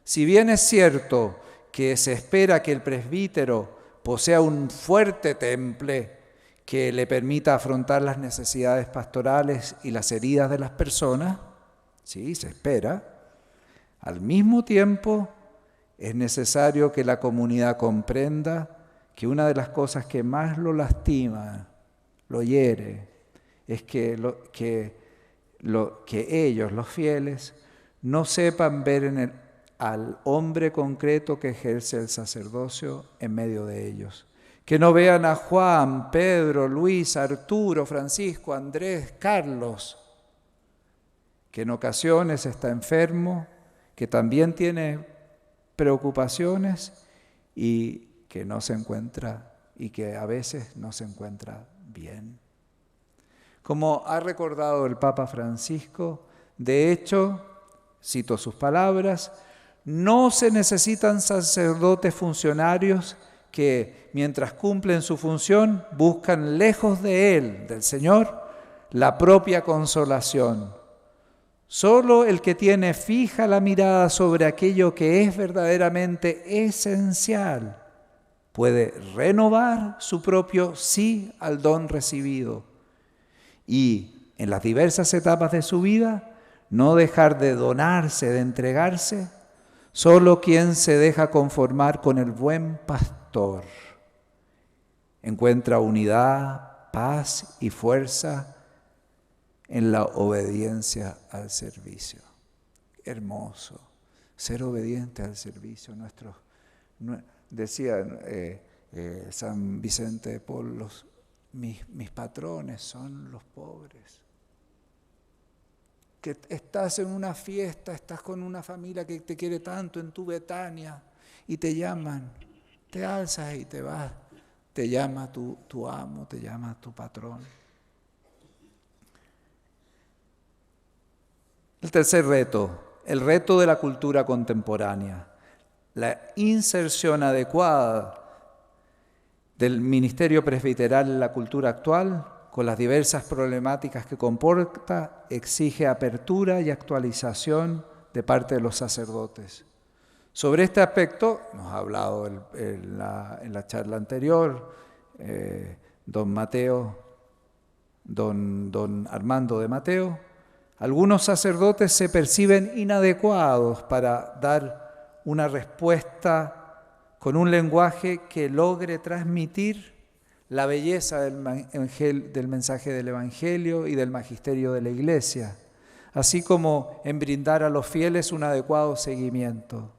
Si bien es cierto que se espera que el presbítero posea un fuerte temple que le permita afrontar las necesidades pastorales y las heridas de las personas, sí, se espera, al mismo tiempo es necesario que la comunidad comprenda que una de las cosas que más lo lastima, lo hiere, es que ellos, los fieles, no sepan ver al hombre concreto que ejerce el sacerdocio en medio de ellos. Que no vean a Juan, Pedro, Luis, Arturo, Francisco, Andrés, Carlos, que en ocasiones está enfermo, que también tiene preocupaciones y que no se encuentra, y que a veces no se encuentra bien. Como ha recordado el Papa Francisco, de hecho, cito sus palabras, no se necesitan sacerdotes funcionarios que mientras cumplen su función buscan lejos de Él, del Señor, la propia consolación. Solo el que tiene fija la mirada sobre aquello que es verdaderamente esencial puede renovar su propio sí al don recibido y en las diversas etapas de su vida no dejar de donarse, de entregarse. Solo quien se deja conformar con el buen pastor encuentra unidad, paz y fuerza en la obediencia al servicio. Hermoso, ser obediente al servicio. Decía San Vicente de Paul, mis patrones son los pobres. Que estás en una fiesta, estás con una familia que te quiere tanto en tu Betania y te llaman, te alzas y te vas, te llama tu amo, te llama tu patrón. El tercer reto, el reto de la cultura contemporánea, la inserción adecuada del ministerio presbiteral en la cultura actual, con las diversas problemáticas que comporta, exige apertura y actualización de parte de los sacerdotes. Sobre este aspecto, nos ha hablado en la charla anterior, don Armando de Mateo. Algunos sacerdotes se perciben inadecuados para dar una respuesta con un lenguaje que logre transmitir la belleza del mensaje del Evangelio y del magisterio de la Iglesia, así como en brindar a los fieles un adecuado seguimiento.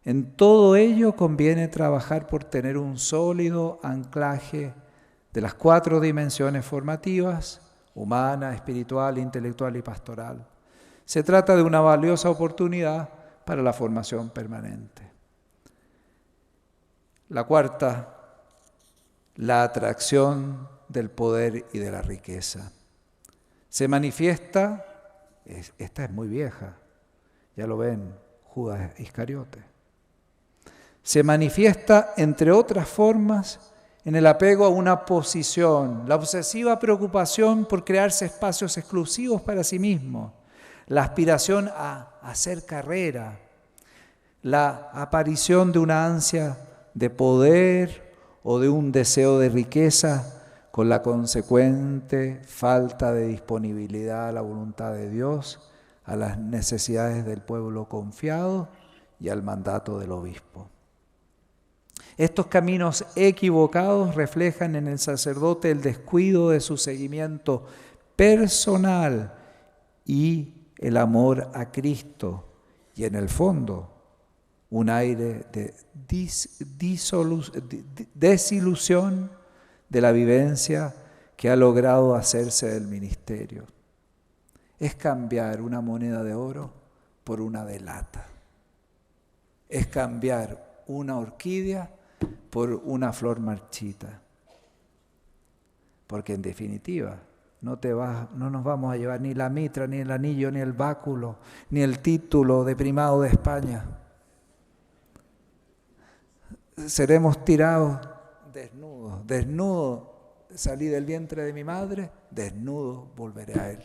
En todo ello conviene trabajar por tener un sólido anclaje de las 4 dimensiones formativas: humana, espiritual, intelectual y pastoral. Se trata de una valiosa oportunidad para la formación permanente. La cuarta, la atracción del poder y de la riqueza. Se manifiesta, esta es muy vieja, ya lo ven, Judas Iscariote. Se manifiesta, entre otras formas, en el apego a una posición, la obsesiva preocupación por crearse espacios exclusivos para sí mismo, la aspiración a hacer carrera, la aparición de una ansia de poder o de un deseo de riqueza con la consecuente falta de disponibilidad a la voluntad de Dios, a las necesidades del pueblo confiado y al mandato del obispo. Estos caminos equivocados reflejan en el sacerdote el descuido de su seguimiento personal y el amor a Cristo, y en el fondo un aire de desilusión de la vivencia que ha logrado hacerse del ministerio. Es cambiar una moneda de oro por una de lata. Es cambiar una orquídea por una flor marchita. Porque en definitiva no nos vamos a llevar ni la mitra, ni el anillo, ni el báculo, ni el título de primado de España. Seremos tirados desnudos, salí del vientre de mi madre, desnudo volveré a él.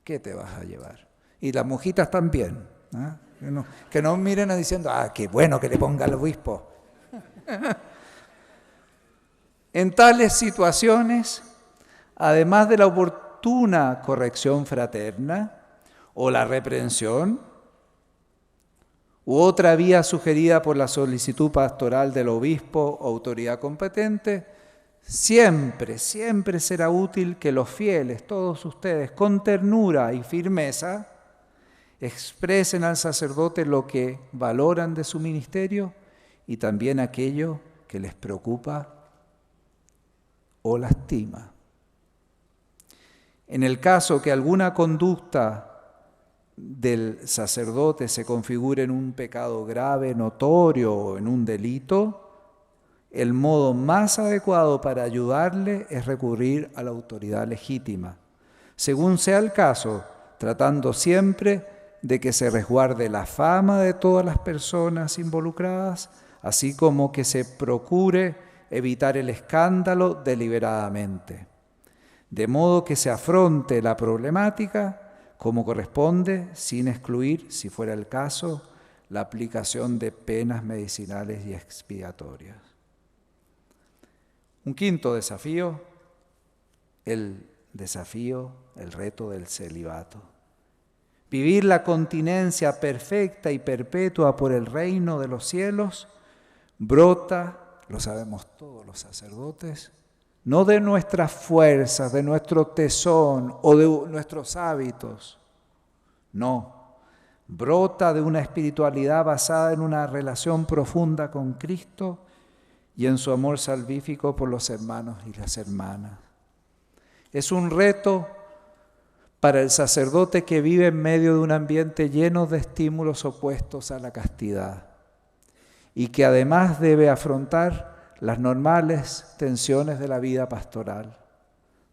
¿Qué te vas a llevar? Y las monjitas también, ¿eh? Que no miren diciendo, qué bueno que le ponga al obispo. En tales situaciones, además de la oportuna corrección fraterna o la reprensión, u otra vía sugerida por la solicitud pastoral del obispo o autoridad competente, siempre será útil que los fieles, todos ustedes, con ternura y firmeza, expresen al sacerdote lo que valoran de su ministerio y también aquello que les preocupa o lastima. En el caso que alguna conducta del sacerdote se configure en un pecado grave, notorio o en un delito, el modo más adecuado para ayudarle es recurrir a la autoridad legítima, según sea el caso, tratando siempre de que se resguarde la fama de todas las personas involucradas, así como que se procure evitar el escándalo deliberadamente, de modo que se afronte la problemática como corresponde, sin excluir, si fuera el caso, la aplicación de penas medicinales y expiatorias. Un quinto desafío, el reto del celibato. Vivir la continencia perfecta y perpetua por el reino de los cielos brota, lo sabemos todos los sacerdotes, no de nuestras fuerzas, de nuestro tesón o de nuestros hábitos, no, brota de una espiritualidad basada en una relación profunda con Cristo y en su amor salvífico por los hermanos y las hermanas. Es un reto para el sacerdote que vive en medio de un ambiente lleno de estímulos opuestos a la castidad y que además debe afrontar las normales tensiones de la vida pastoral.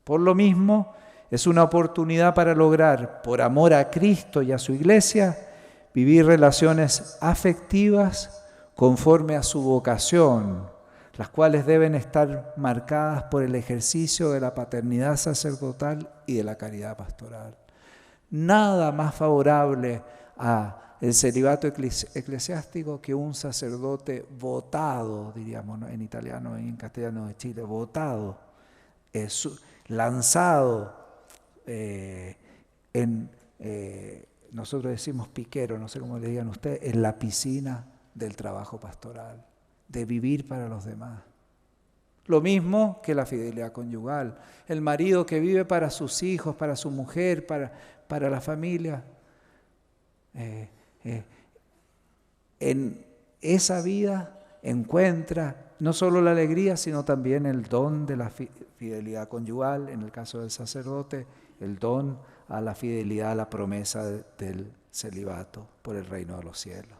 Por lo mismo, es una oportunidad para lograr, por amor a Cristo y a su Iglesia, vivir relaciones afectivas conforme a su vocación, las cuales deben estar marcadas por el ejercicio de la paternidad sacerdotal y de la caridad pastoral. Nada más favorable al celibato eclesiástico que un sacerdote votado, diríamos, ¿no?, en italiano y en castellano de Chile, votado, lanzado nosotros decimos piquero, no sé cómo le digan ustedes, en la piscina del trabajo pastoral, de vivir para los demás. Lo mismo que la fidelidad conyugal. El marido que vive para sus hijos, para su mujer, para la familia. En esa vida encuentra no solo la alegría, sino también el don de la fidelidad conyugal, en el caso del sacerdote, el don a la fidelidad a la promesa del celibato por el reino de los cielos.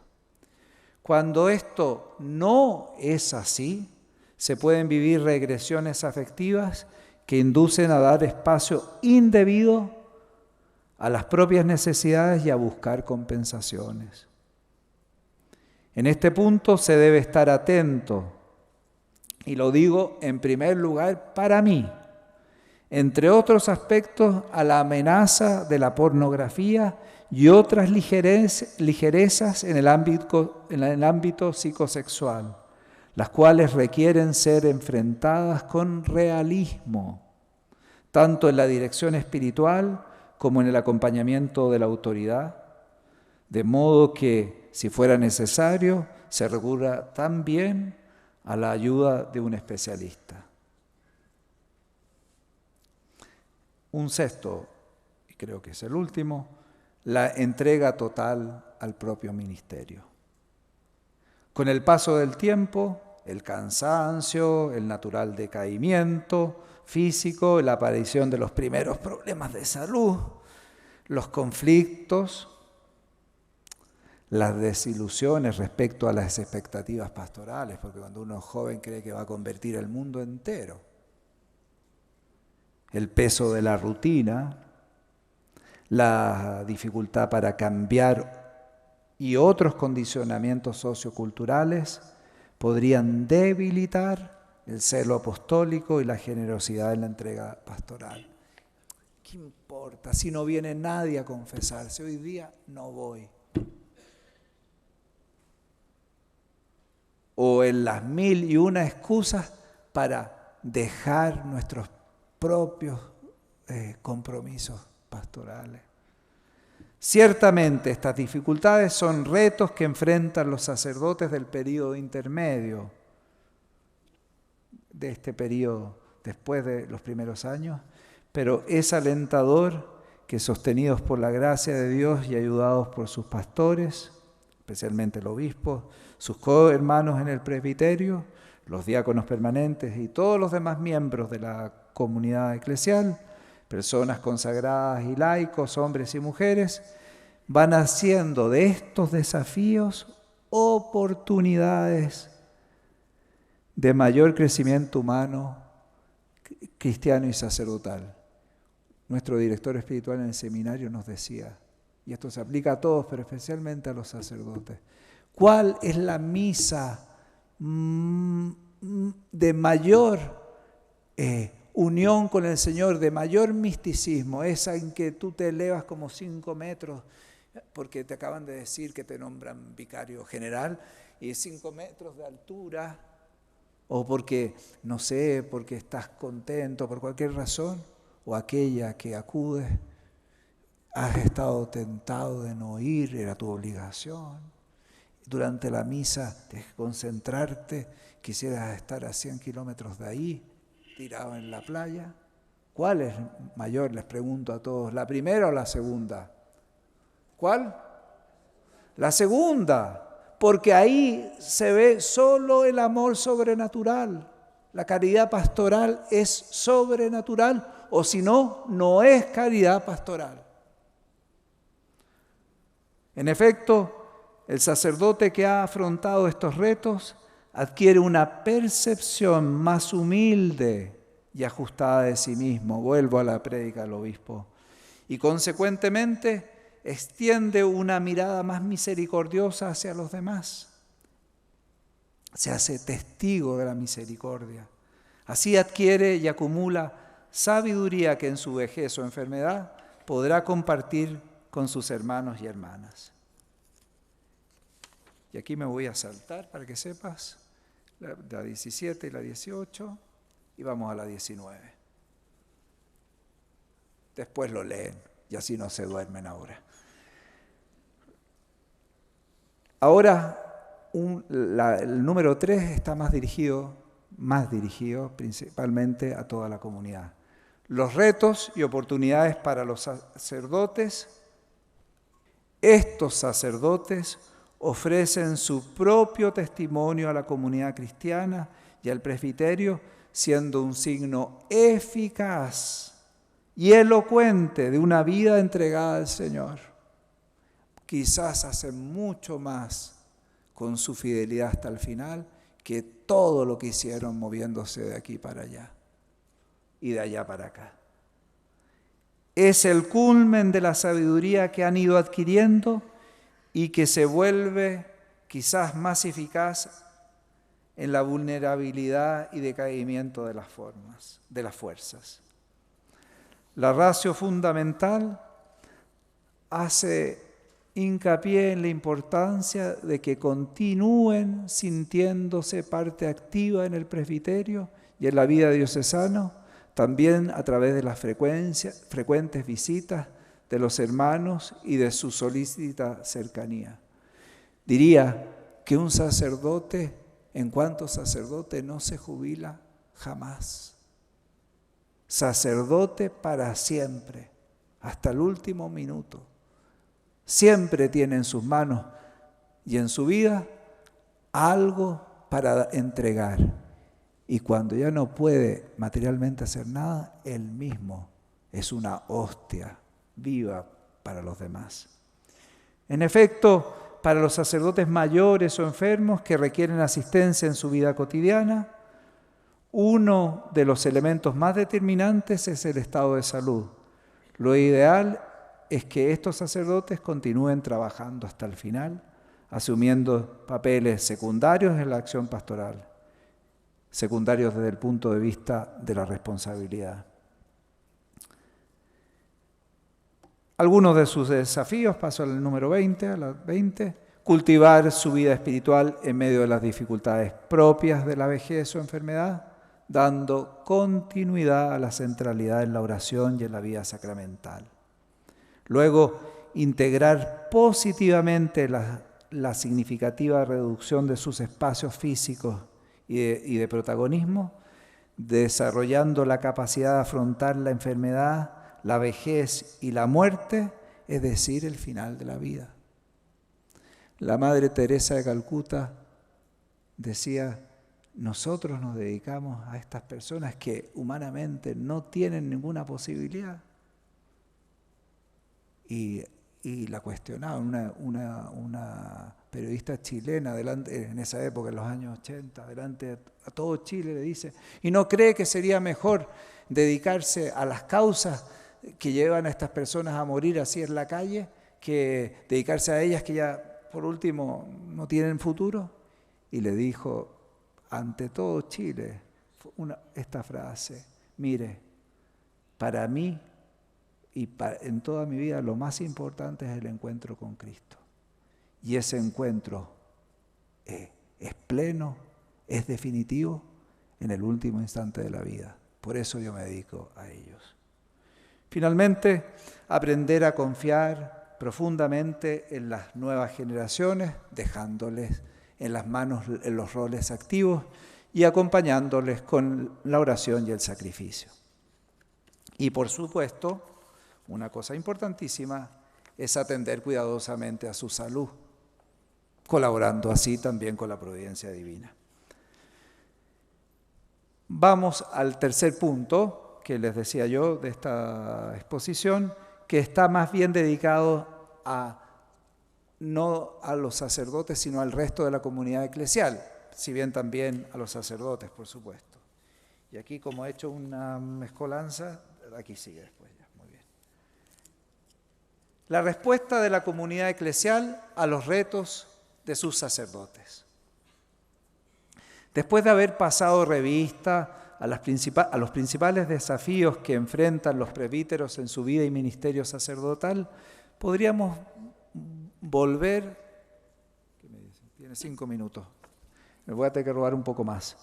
Cuando esto no es así, se pueden vivir regresiones afectivas que inducen a dar espacio indebido a las propias necesidades y a buscar compensaciones. En este punto se debe estar atento, y lo digo en primer lugar para mí, entre otros aspectos, a la amenaza de la pornografía y otras ligerezas en el ámbito psicosexual, las cuales requieren ser enfrentadas con realismo, tanto en la dirección espiritual como en el acompañamiento de la autoridad, de modo que, si fuera necesario, se recurra también a la ayuda de un especialista. Un sexto, y creo que es el último, la entrega total al propio ministerio. Con el paso del tiempo, el cansancio, el natural decaimiento físico, la aparición de los primeros problemas de salud, los conflictos, las desilusiones respecto a las expectativas pastorales, porque cuando uno es joven cree que va a convertir el mundo entero. El peso de la rutina, la dificultad para cambiar y otros condicionamientos socioculturales podrían debilitar el celo apostólico y la generosidad en la entrega pastoral. ¿Qué importa si no viene nadie a confesarse? Hoy día no voy. O en las 1001 excusas para dejar nuestros propios compromisos pastorales. Ciertamente estas dificultades son retos que enfrentan los sacerdotes del período intermedio, de este período después de los primeros años, pero es alentador que, sostenidos por la gracia de Dios y ayudados por sus pastores, especialmente el obispo, sus cohermanos en el presbiterio, los diáconos permanentes y todos los demás miembros de la comunidad eclesial, personas consagradas y laicos, hombres y mujeres, van haciendo de estos desafíos oportunidades de mayor crecimiento humano, cristiano y sacerdotal. Nuestro director espiritual en el seminario nos decía, y esto se aplica a todos, pero especialmente a los sacerdotes, ¿cuál es la misa de mayor unión con el Señor, de mayor misticismo, esa en que tú te elevas como 5 metros, porque te acaban de decir que te nombran vicario general, y 5 metros de altura, o porque, no sé, porque estás contento por cualquier razón, o aquella que acudes, has estado tentado de no ir, era tu obligación. Durante la misa tienes que concentrarte, quisieras estar a 100 kilómetros de ahí, tirado en la playa. ¿Cuál es mayor? Les pregunto a todos, ¿la primera o la segunda? ¿Cuál? La segunda. Porque ahí se ve solo el amor sobrenatural. La caridad pastoral es sobrenatural, o si no, no es caridad pastoral. En efecto, el sacerdote que ha afrontado estos retos adquiere una percepción más humilde y ajustada de sí mismo. Vuelvo a la prédica del obispo. Y consecuentemente extiende una mirada más misericordiosa hacia los demás. Se hace testigo de la misericordia. Así adquiere y acumula sabiduría que en su vejez o enfermedad podrá compartir con sus hermanos y hermanas. Y aquí me voy a saltar para que sepas la 17 y la 18 y vamos a la 19. Después lo leen y así no se duermen ahora. Ahora, el número 3 está más dirigido principalmente a toda la comunidad. Los retos y oportunidades para los sacerdotes. Estos sacerdotes ofrecen su propio testimonio a la comunidad cristiana y al presbiterio, siendo un signo eficaz y elocuente de una vida entregada al Señor. Quizás hacen mucho más con su fidelidad hasta el final que todo lo que hicieron moviéndose de aquí para allá y de allá para acá. Es el culmen de la sabiduría que han ido adquiriendo y que se vuelve quizás más eficaz en la vulnerabilidad y decaimiento de las fuerzas. La ratio fundamental hace hincapié en la importancia de que continúen sintiéndose parte activa en el presbiterio y en la vida diocesana, también a través de las frecuentes visitas de los hermanos y de su solícita cercanía. Diría que un sacerdote, en cuanto sacerdote, no se jubila jamás. Sacerdote para siempre, hasta el último minuto. Siempre tiene en sus manos y en su vida algo para entregar. Y cuando ya no puede materialmente hacer nada, él mismo es una hostia viva para los demás. En efecto, para los sacerdotes mayores o enfermos que requieren asistencia en su vida cotidiana, uno de los elementos más determinantes es el estado de salud. Lo ideal es que estos sacerdotes continúen trabajando hasta el final, asumiendo papeles secundarios en la acción pastoral, secundarios desde el punto de vista de la responsabilidad. Algunos de sus desafíos, paso al número 20, a la 20, cultivar su vida espiritual en medio de las dificultades propias de la vejez o enfermedad, dando continuidad a la centralidad en la oración y en la vida sacramental. Luego, integrar positivamente la significativa reducción de sus espacios físicos y de protagonismo, desarrollando la capacidad de afrontar la enfermedad, la vejez y la muerte, es decir, el final de la vida. La Madre Teresa de Calcuta decía: nosotros nos dedicamos a estas personas que humanamente no tienen ninguna posibilidad. Y la cuestionaba una periodista chilena en esa época, en los años 80, delante a todo Chile, le dice: ¿y no cree que sería mejor dedicarse a las causas que llevan a estas personas a morir así en la calle, que dedicarse a ellas que ya por último no tienen futuro? Y le dijo ante todo Chile esta frase: mire, para mí y en toda mi vida lo más importante es el encuentro con Cristo. Y ese encuentro es pleno, es definitivo en el último instante de la vida. Por eso yo me dedico a ellos. Finalmente, aprender a confiar profundamente en las nuevas generaciones, dejándoles en las manos en los roles activos y acompañándoles con la oración y el sacrificio. Y por supuesto, una cosa importantísima es atender cuidadosamente a su salud, colaborando así también con la providencia divina. Vamos al tercer punto que les decía yo de esta exposición, que está más bien dedicado no a los sacerdotes, sino al resto de la comunidad eclesial, si bien también a los sacerdotes, por supuesto. Y aquí, como he hecho una mezcolanza, aquí sigue después ya, muy bien. La respuesta de la comunidad eclesial a los retos de sus sacerdotes. Después de haber pasado revista a los principales desafíos que enfrentan los presbíteros en su vida y ministerio sacerdotal, podríamos volver. ¿Qué me dicen? Tiene 5 minutos. Me voy a tener que robar un poco más.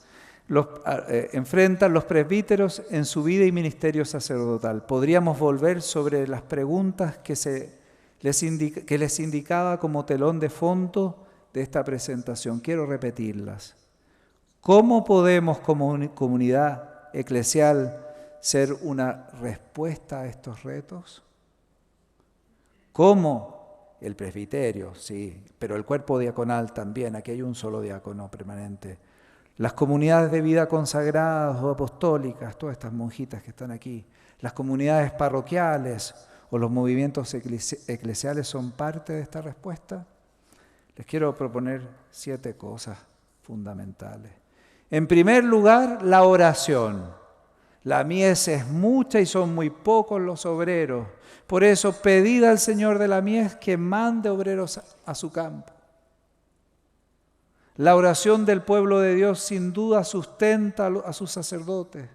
Enfrentan los presbíteros en su vida y ministerio sacerdotal. Podríamos volver sobre las preguntas que les indicaba como telón de fondo de esta presentación. Quiero repetirlas. ¿Cómo podemos como comunidad eclesial ser una respuesta a estos retos? ¿Cómo? El presbiterio, sí, pero el cuerpo diaconal también, aquí hay un solo diácono permanente. Las comunidades de vida consagradas o apostólicas, todas estas monjitas que están aquí, las comunidades parroquiales o los movimientos eclesiales son parte de esta respuesta. Les quiero proponer 7 cosas fundamentales. En primer lugar, la oración. La mies es mucha y son muy pocos los obreros. Por eso, pedid al Señor de la mies que mande obreros a su campo. La oración del pueblo de Dios sin duda sustenta a sus sacerdotes.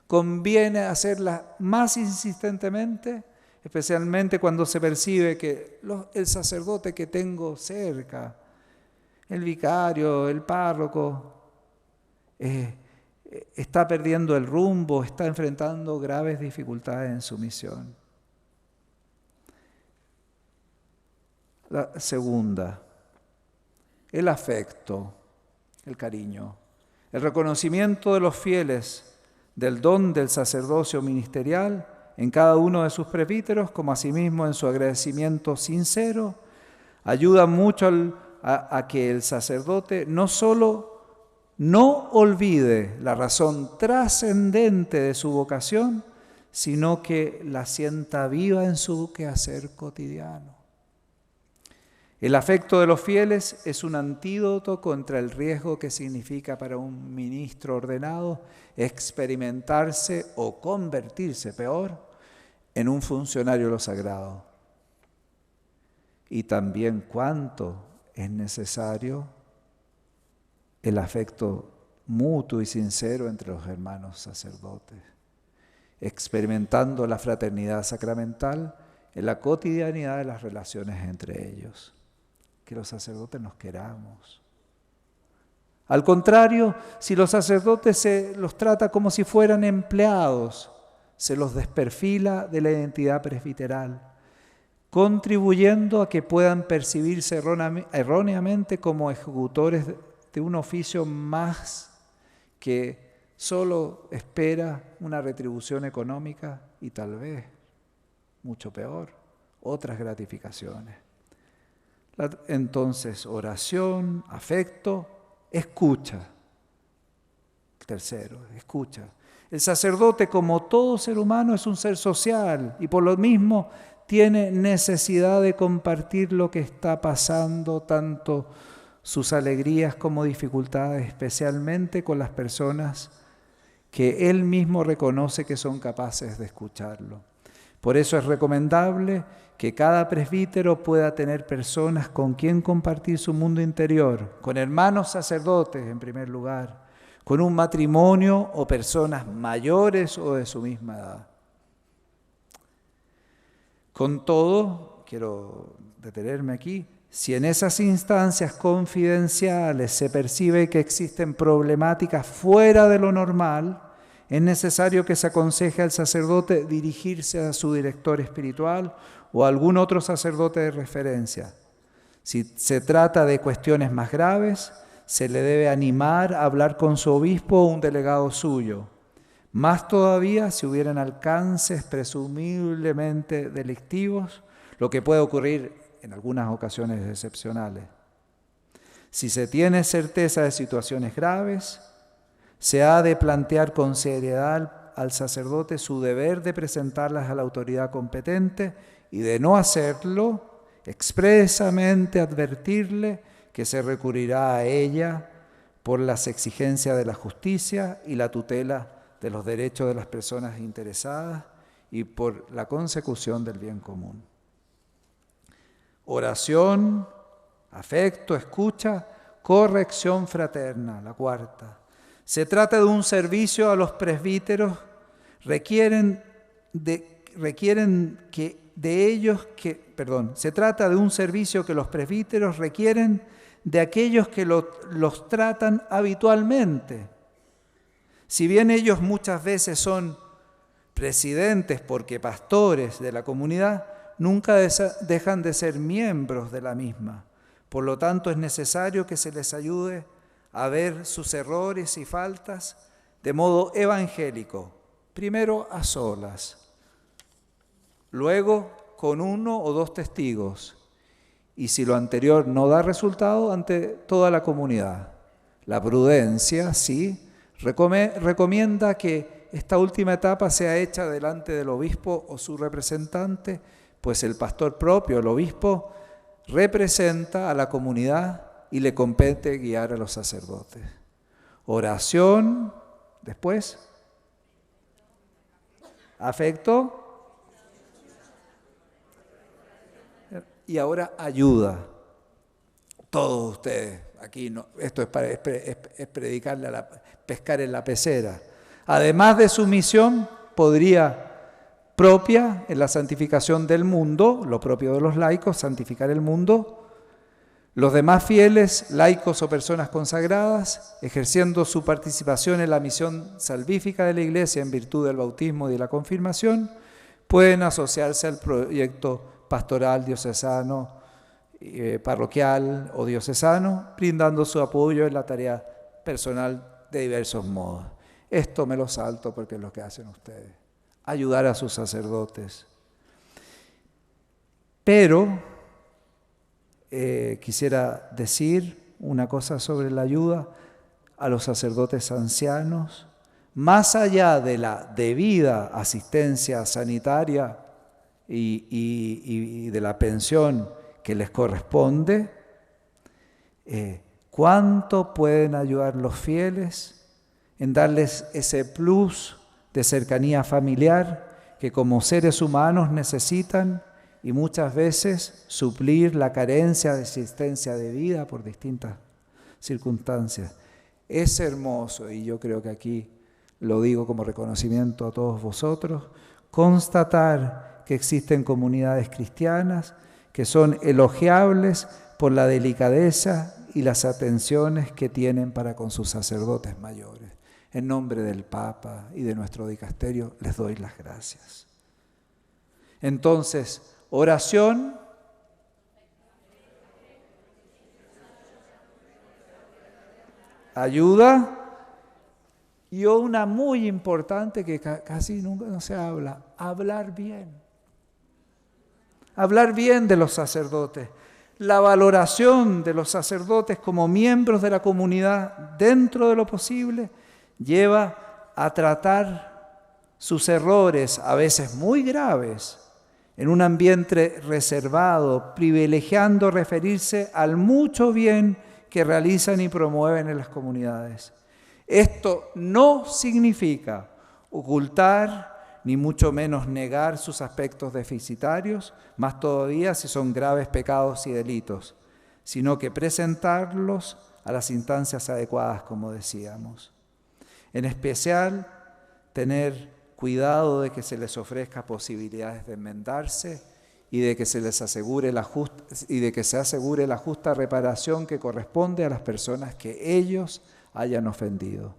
Conviene hacerla más insistentemente, especialmente cuando se percibe que el sacerdote que tengo cerca, el vicario, el párroco, está perdiendo el rumbo, está enfrentando graves dificultades en su misión. La segunda, el afecto, el cariño, el reconocimiento de los fieles del don del sacerdocio ministerial en cada uno de sus presbíteros, como asimismo en su agradecimiento sincero, ayuda mucho a que el sacerdote no solo no olvide la razón trascendente de su vocación, sino que la sienta viva en su quehacer cotidiano. El afecto de los fieles es un antídoto contra el riesgo que significa para un ministro ordenado experimentarse o convertirse, peor, en un funcionario de lo sagrado. Y también cuánto es necesario el afecto mutuo y sincero entre los hermanos sacerdotes, experimentando la fraternidad sacramental en la cotidianidad de las relaciones entre ellos. Que los sacerdotes nos queramos. Al contrario, si los sacerdotes se los trata como si fueran empleados, se los desperfila de la identidad presbiteral, contribuyendo a que puedan percibirse erróneamente como ejecutores de un oficio más que solo espera una retribución económica y tal vez, mucho peor, otras gratificaciones. Entonces, oración, afecto, escucha. Tercero, escucha. El sacerdote, como todo ser humano, es un ser social y por lo mismo tiene necesidad de compartir lo que está pasando, tanto sus alegrías como dificultades, especialmente con las personas que él mismo reconoce que son capaces de escucharlo. Por eso es recomendable que cada presbítero pueda tener personas con quien compartir su mundo interior, con hermanos sacerdotes en primer lugar, con un matrimonio o personas mayores o de su misma edad. Con todo, quiero detenerme aquí, si en esas instancias confidenciales se percibe que existen problemáticas fuera de lo normal, es necesario que se aconseje al sacerdote dirigirse a su director espiritual o a algún otro sacerdote de referencia. Si se trata de cuestiones más graves, se le debe animar a hablar con su obispo o un delegado suyo. Más todavía si hubieran alcances presumiblemente delictivos, lo que puede ocurrir en algunas ocasiones excepcionales. Si se tiene certeza de situaciones graves, se ha de plantear con seriedad al sacerdote su deber de presentarlas a la autoridad competente y de no hacerlo, expresamente advertirle que se recurrirá a ella por las exigencias de la justicia y la tutela de los derechos de las personas interesadas y por la consecución del bien común. Oración, afecto, escucha, corrección fraterna, la cuarta. Se trata de un servicio a los presbíteros, se trata de un servicio que los presbíteros requieren de aquellos que los tratan habitualmente. Si bien ellos muchas veces son presidentes porque pastores de la comunidad, nunca dejan de ser miembros de la misma. Por lo tanto, es necesario que se les ayude a ver sus errores y faltas de modo evangélico, primero a solas, luego con uno o dos testigos, y si lo anterior no da resultado, ante toda la comunidad. La prudencia, sí, recomienda que esta última etapa sea hecha delante del obispo o su representante, pues el pastor propio, el obispo, representa a la comunidad y le compete guiar a los sacerdotes. Oración, después, afecto, y ahora ayuda. Todos ustedes, aquí no, esto es predicarle pescar en la pecera. Además de su misión, propia en la santificación del mundo, lo propio de los laicos, santificar el mundo, los demás fieles, laicos o personas consagradas, ejerciendo su participación en la misión salvífica de la Iglesia en virtud del bautismo y de la confirmación, pueden asociarse al proyecto pastoral diocesano, parroquial o diocesano, brindando su apoyo en la tarea personal de diversos modos. Esto me lo salto porque es lo que hacen ustedes, ayudar a sus sacerdotes. Pero quisiera decir una cosa sobre la ayuda a los sacerdotes ancianos. Más allá de la debida asistencia sanitaria y de la pensión que les corresponde, ¿cuánto pueden ayudar los fieles en darles ese plus de cercanía familiar que como seres humanos necesitan y muchas veces suplir la carencia de asistencia de vida por distintas circunstancias? Es hermoso, y yo creo que aquí lo digo como reconocimiento a todos vosotros, constatar que existen comunidades cristianas que son elogiables por la delicadeza y las atenciones que tienen para con sus sacerdotes mayores. En nombre del Papa y de nuestro dicasterio les doy las gracias. Entonces, oración, ayuda, y una muy importante que casi nunca no se habla, hablar bien. Hablar bien de los sacerdotes. La valoración de los sacerdotes como miembros de la comunidad dentro de lo posible lleva a tratar sus errores, a veces muy graves, en un ambiente reservado, privilegiando referirse al mucho bien que realizan y promueven en las comunidades. Esto no significa ocultar, ni mucho menos negar sus aspectos deficitarios, más todavía si son graves pecados y delitos, sino que presentarlos a las instancias adecuadas, como decíamos. En especial, tener cuidado de que se les ofrezca posibilidades de enmendarse y de que se les asegure la justa reparación que corresponde a las personas que ellos hayan ofendido.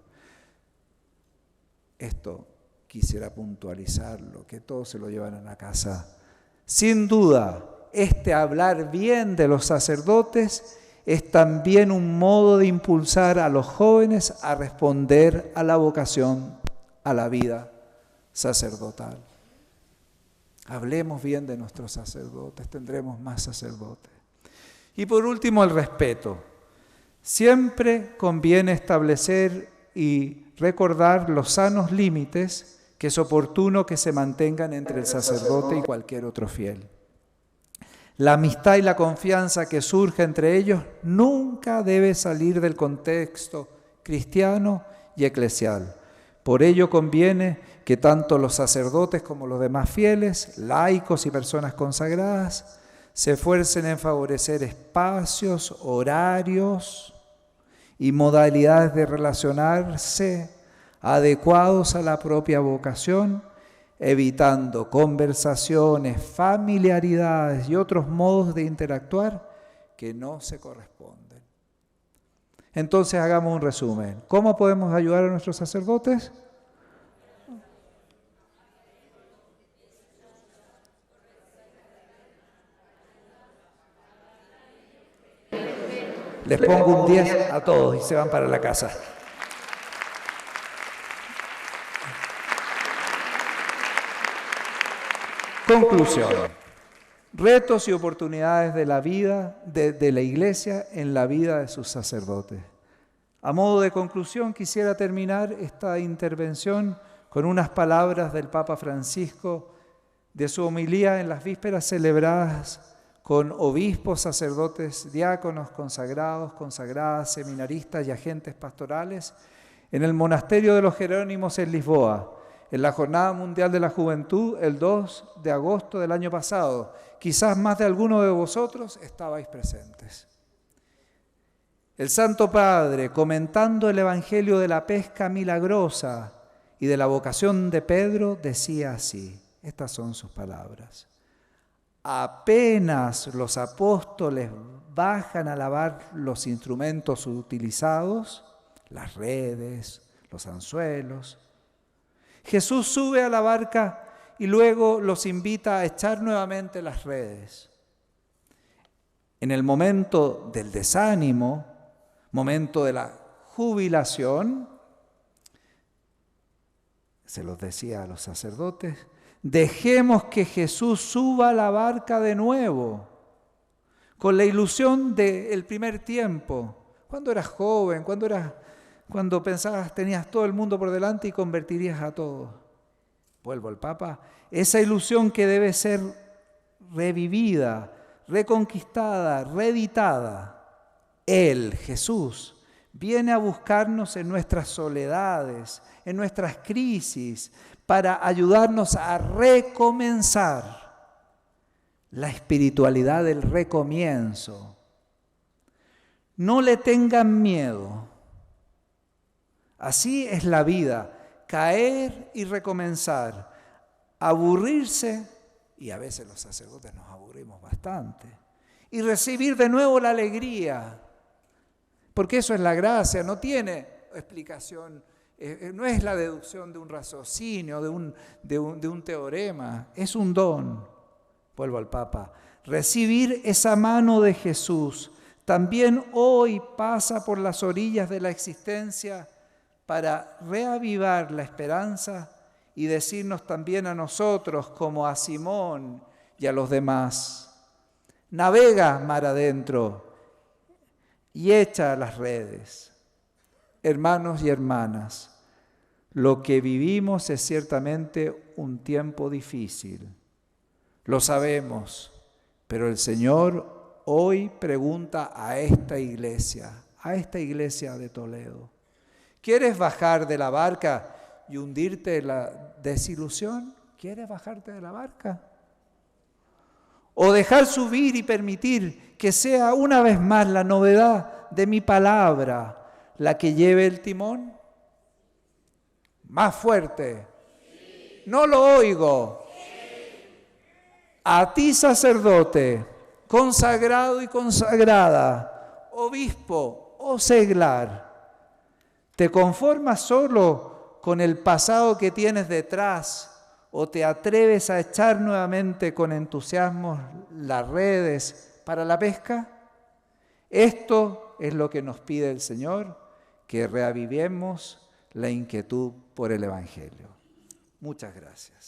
Esto quisiera puntualizarlo, que todos se lo llevaran a casa. Sin duda, hablar bien de los sacerdotes es también un modo de impulsar a los jóvenes a responder a la vocación, a la vida sacerdotal. Hablemos bien de nuestros sacerdotes, tendremos más sacerdotes. Y por último, el respeto. Siempre conviene establecer y recordar los sanos límites que es oportuno que se mantengan entre el sacerdote y cualquier otro fiel. La amistad y la confianza que surge entre ellos nunca debe salir del contexto cristiano y eclesial. Por ello conviene que tanto los sacerdotes como los demás fieles, laicos y personas consagradas, se esfuercen en favorecer espacios, horarios y modalidades de relacionarse adecuados a la propia vocación, evitando conversaciones, familiaridades y otros modos de interactuar que no se corresponden. Entonces hagamos un resumen. ¿Cómo podemos ayudar a nuestros sacerdotes? Les pongo un 10 a todos y se van para la casa. Conclusión. Retos y oportunidades de la vida de la Iglesia en la vida de sus sacerdotes. A modo de conclusión, quisiera terminar esta intervención con unas palabras del Papa Francisco de su homilía en las vísperas celebradas con obispos, sacerdotes, diáconos, consagrados, consagradas, seminaristas y agentes pastorales en el monasterio de los Jerónimos en Lisboa, en la Jornada Mundial de la Juventud, el 2 de agosto del año pasado. Quizás más de alguno de vosotros estabais presentes. El Santo Padre, comentando el Evangelio de la pesca milagrosa y de la vocación de Pedro, decía así, estas son sus palabras: apenas los apóstoles bajan a lavar los instrumentos utilizados, las redes, los anzuelos, Jesús sube a la barca y luego los invita a echar nuevamente las redes. En el momento del desánimo, momento de la jubilación, se los decía a los sacerdotes, dejemos que Jesús suba a la barca de nuevo, con la ilusión del primer tiempo, cuando eras joven, cuando pensabas tenías todo el mundo por delante y convertirías a todos. Vuelvo al Papa, esa ilusión que debe ser revivida, reconquistada, reeditada. Él, Jesús, viene a buscarnos en nuestras soledades, en nuestras crisis, para ayudarnos a recomenzar la espiritualidad del recomienzo. No le tengan miedo. Así es la vida, caer y recomenzar, aburrirse, y a veces los sacerdotes nos aburrimos bastante, y recibir de nuevo la alegría, porque eso es la gracia, no tiene explicación, no es la deducción de un raciocinio, de un teorema, es un don. Vuelvo al Papa, recibir esa mano de Jesús también hoy pasa por las orillas de la existencia para reavivar la esperanza y decirnos también a nosotros, como a Simón y a los demás, navega mar adentro y echa las redes. Hermanos y hermanas, lo que vivimos es ciertamente un tiempo difícil. Lo sabemos, pero el Señor hoy pregunta a esta iglesia de Toledo, ¿quieres bajar de la barca y hundirte en la desilusión? ¿Quieres bajarte de la barca? ¿O dejar subir y permitir que sea una vez más la novedad de mi palabra la que lleve el timón? Más fuerte. No lo oigo. A ti, sacerdote, consagrado y consagrada, obispo o seglar, ¿te conformas solo con el pasado que tienes detrás o te atreves a echar nuevamente con entusiasmo las redes para la pesca? Esto es lo que nos pide el Señor, que reavivemos la inquietud por el Evangelio. Muchas gracias.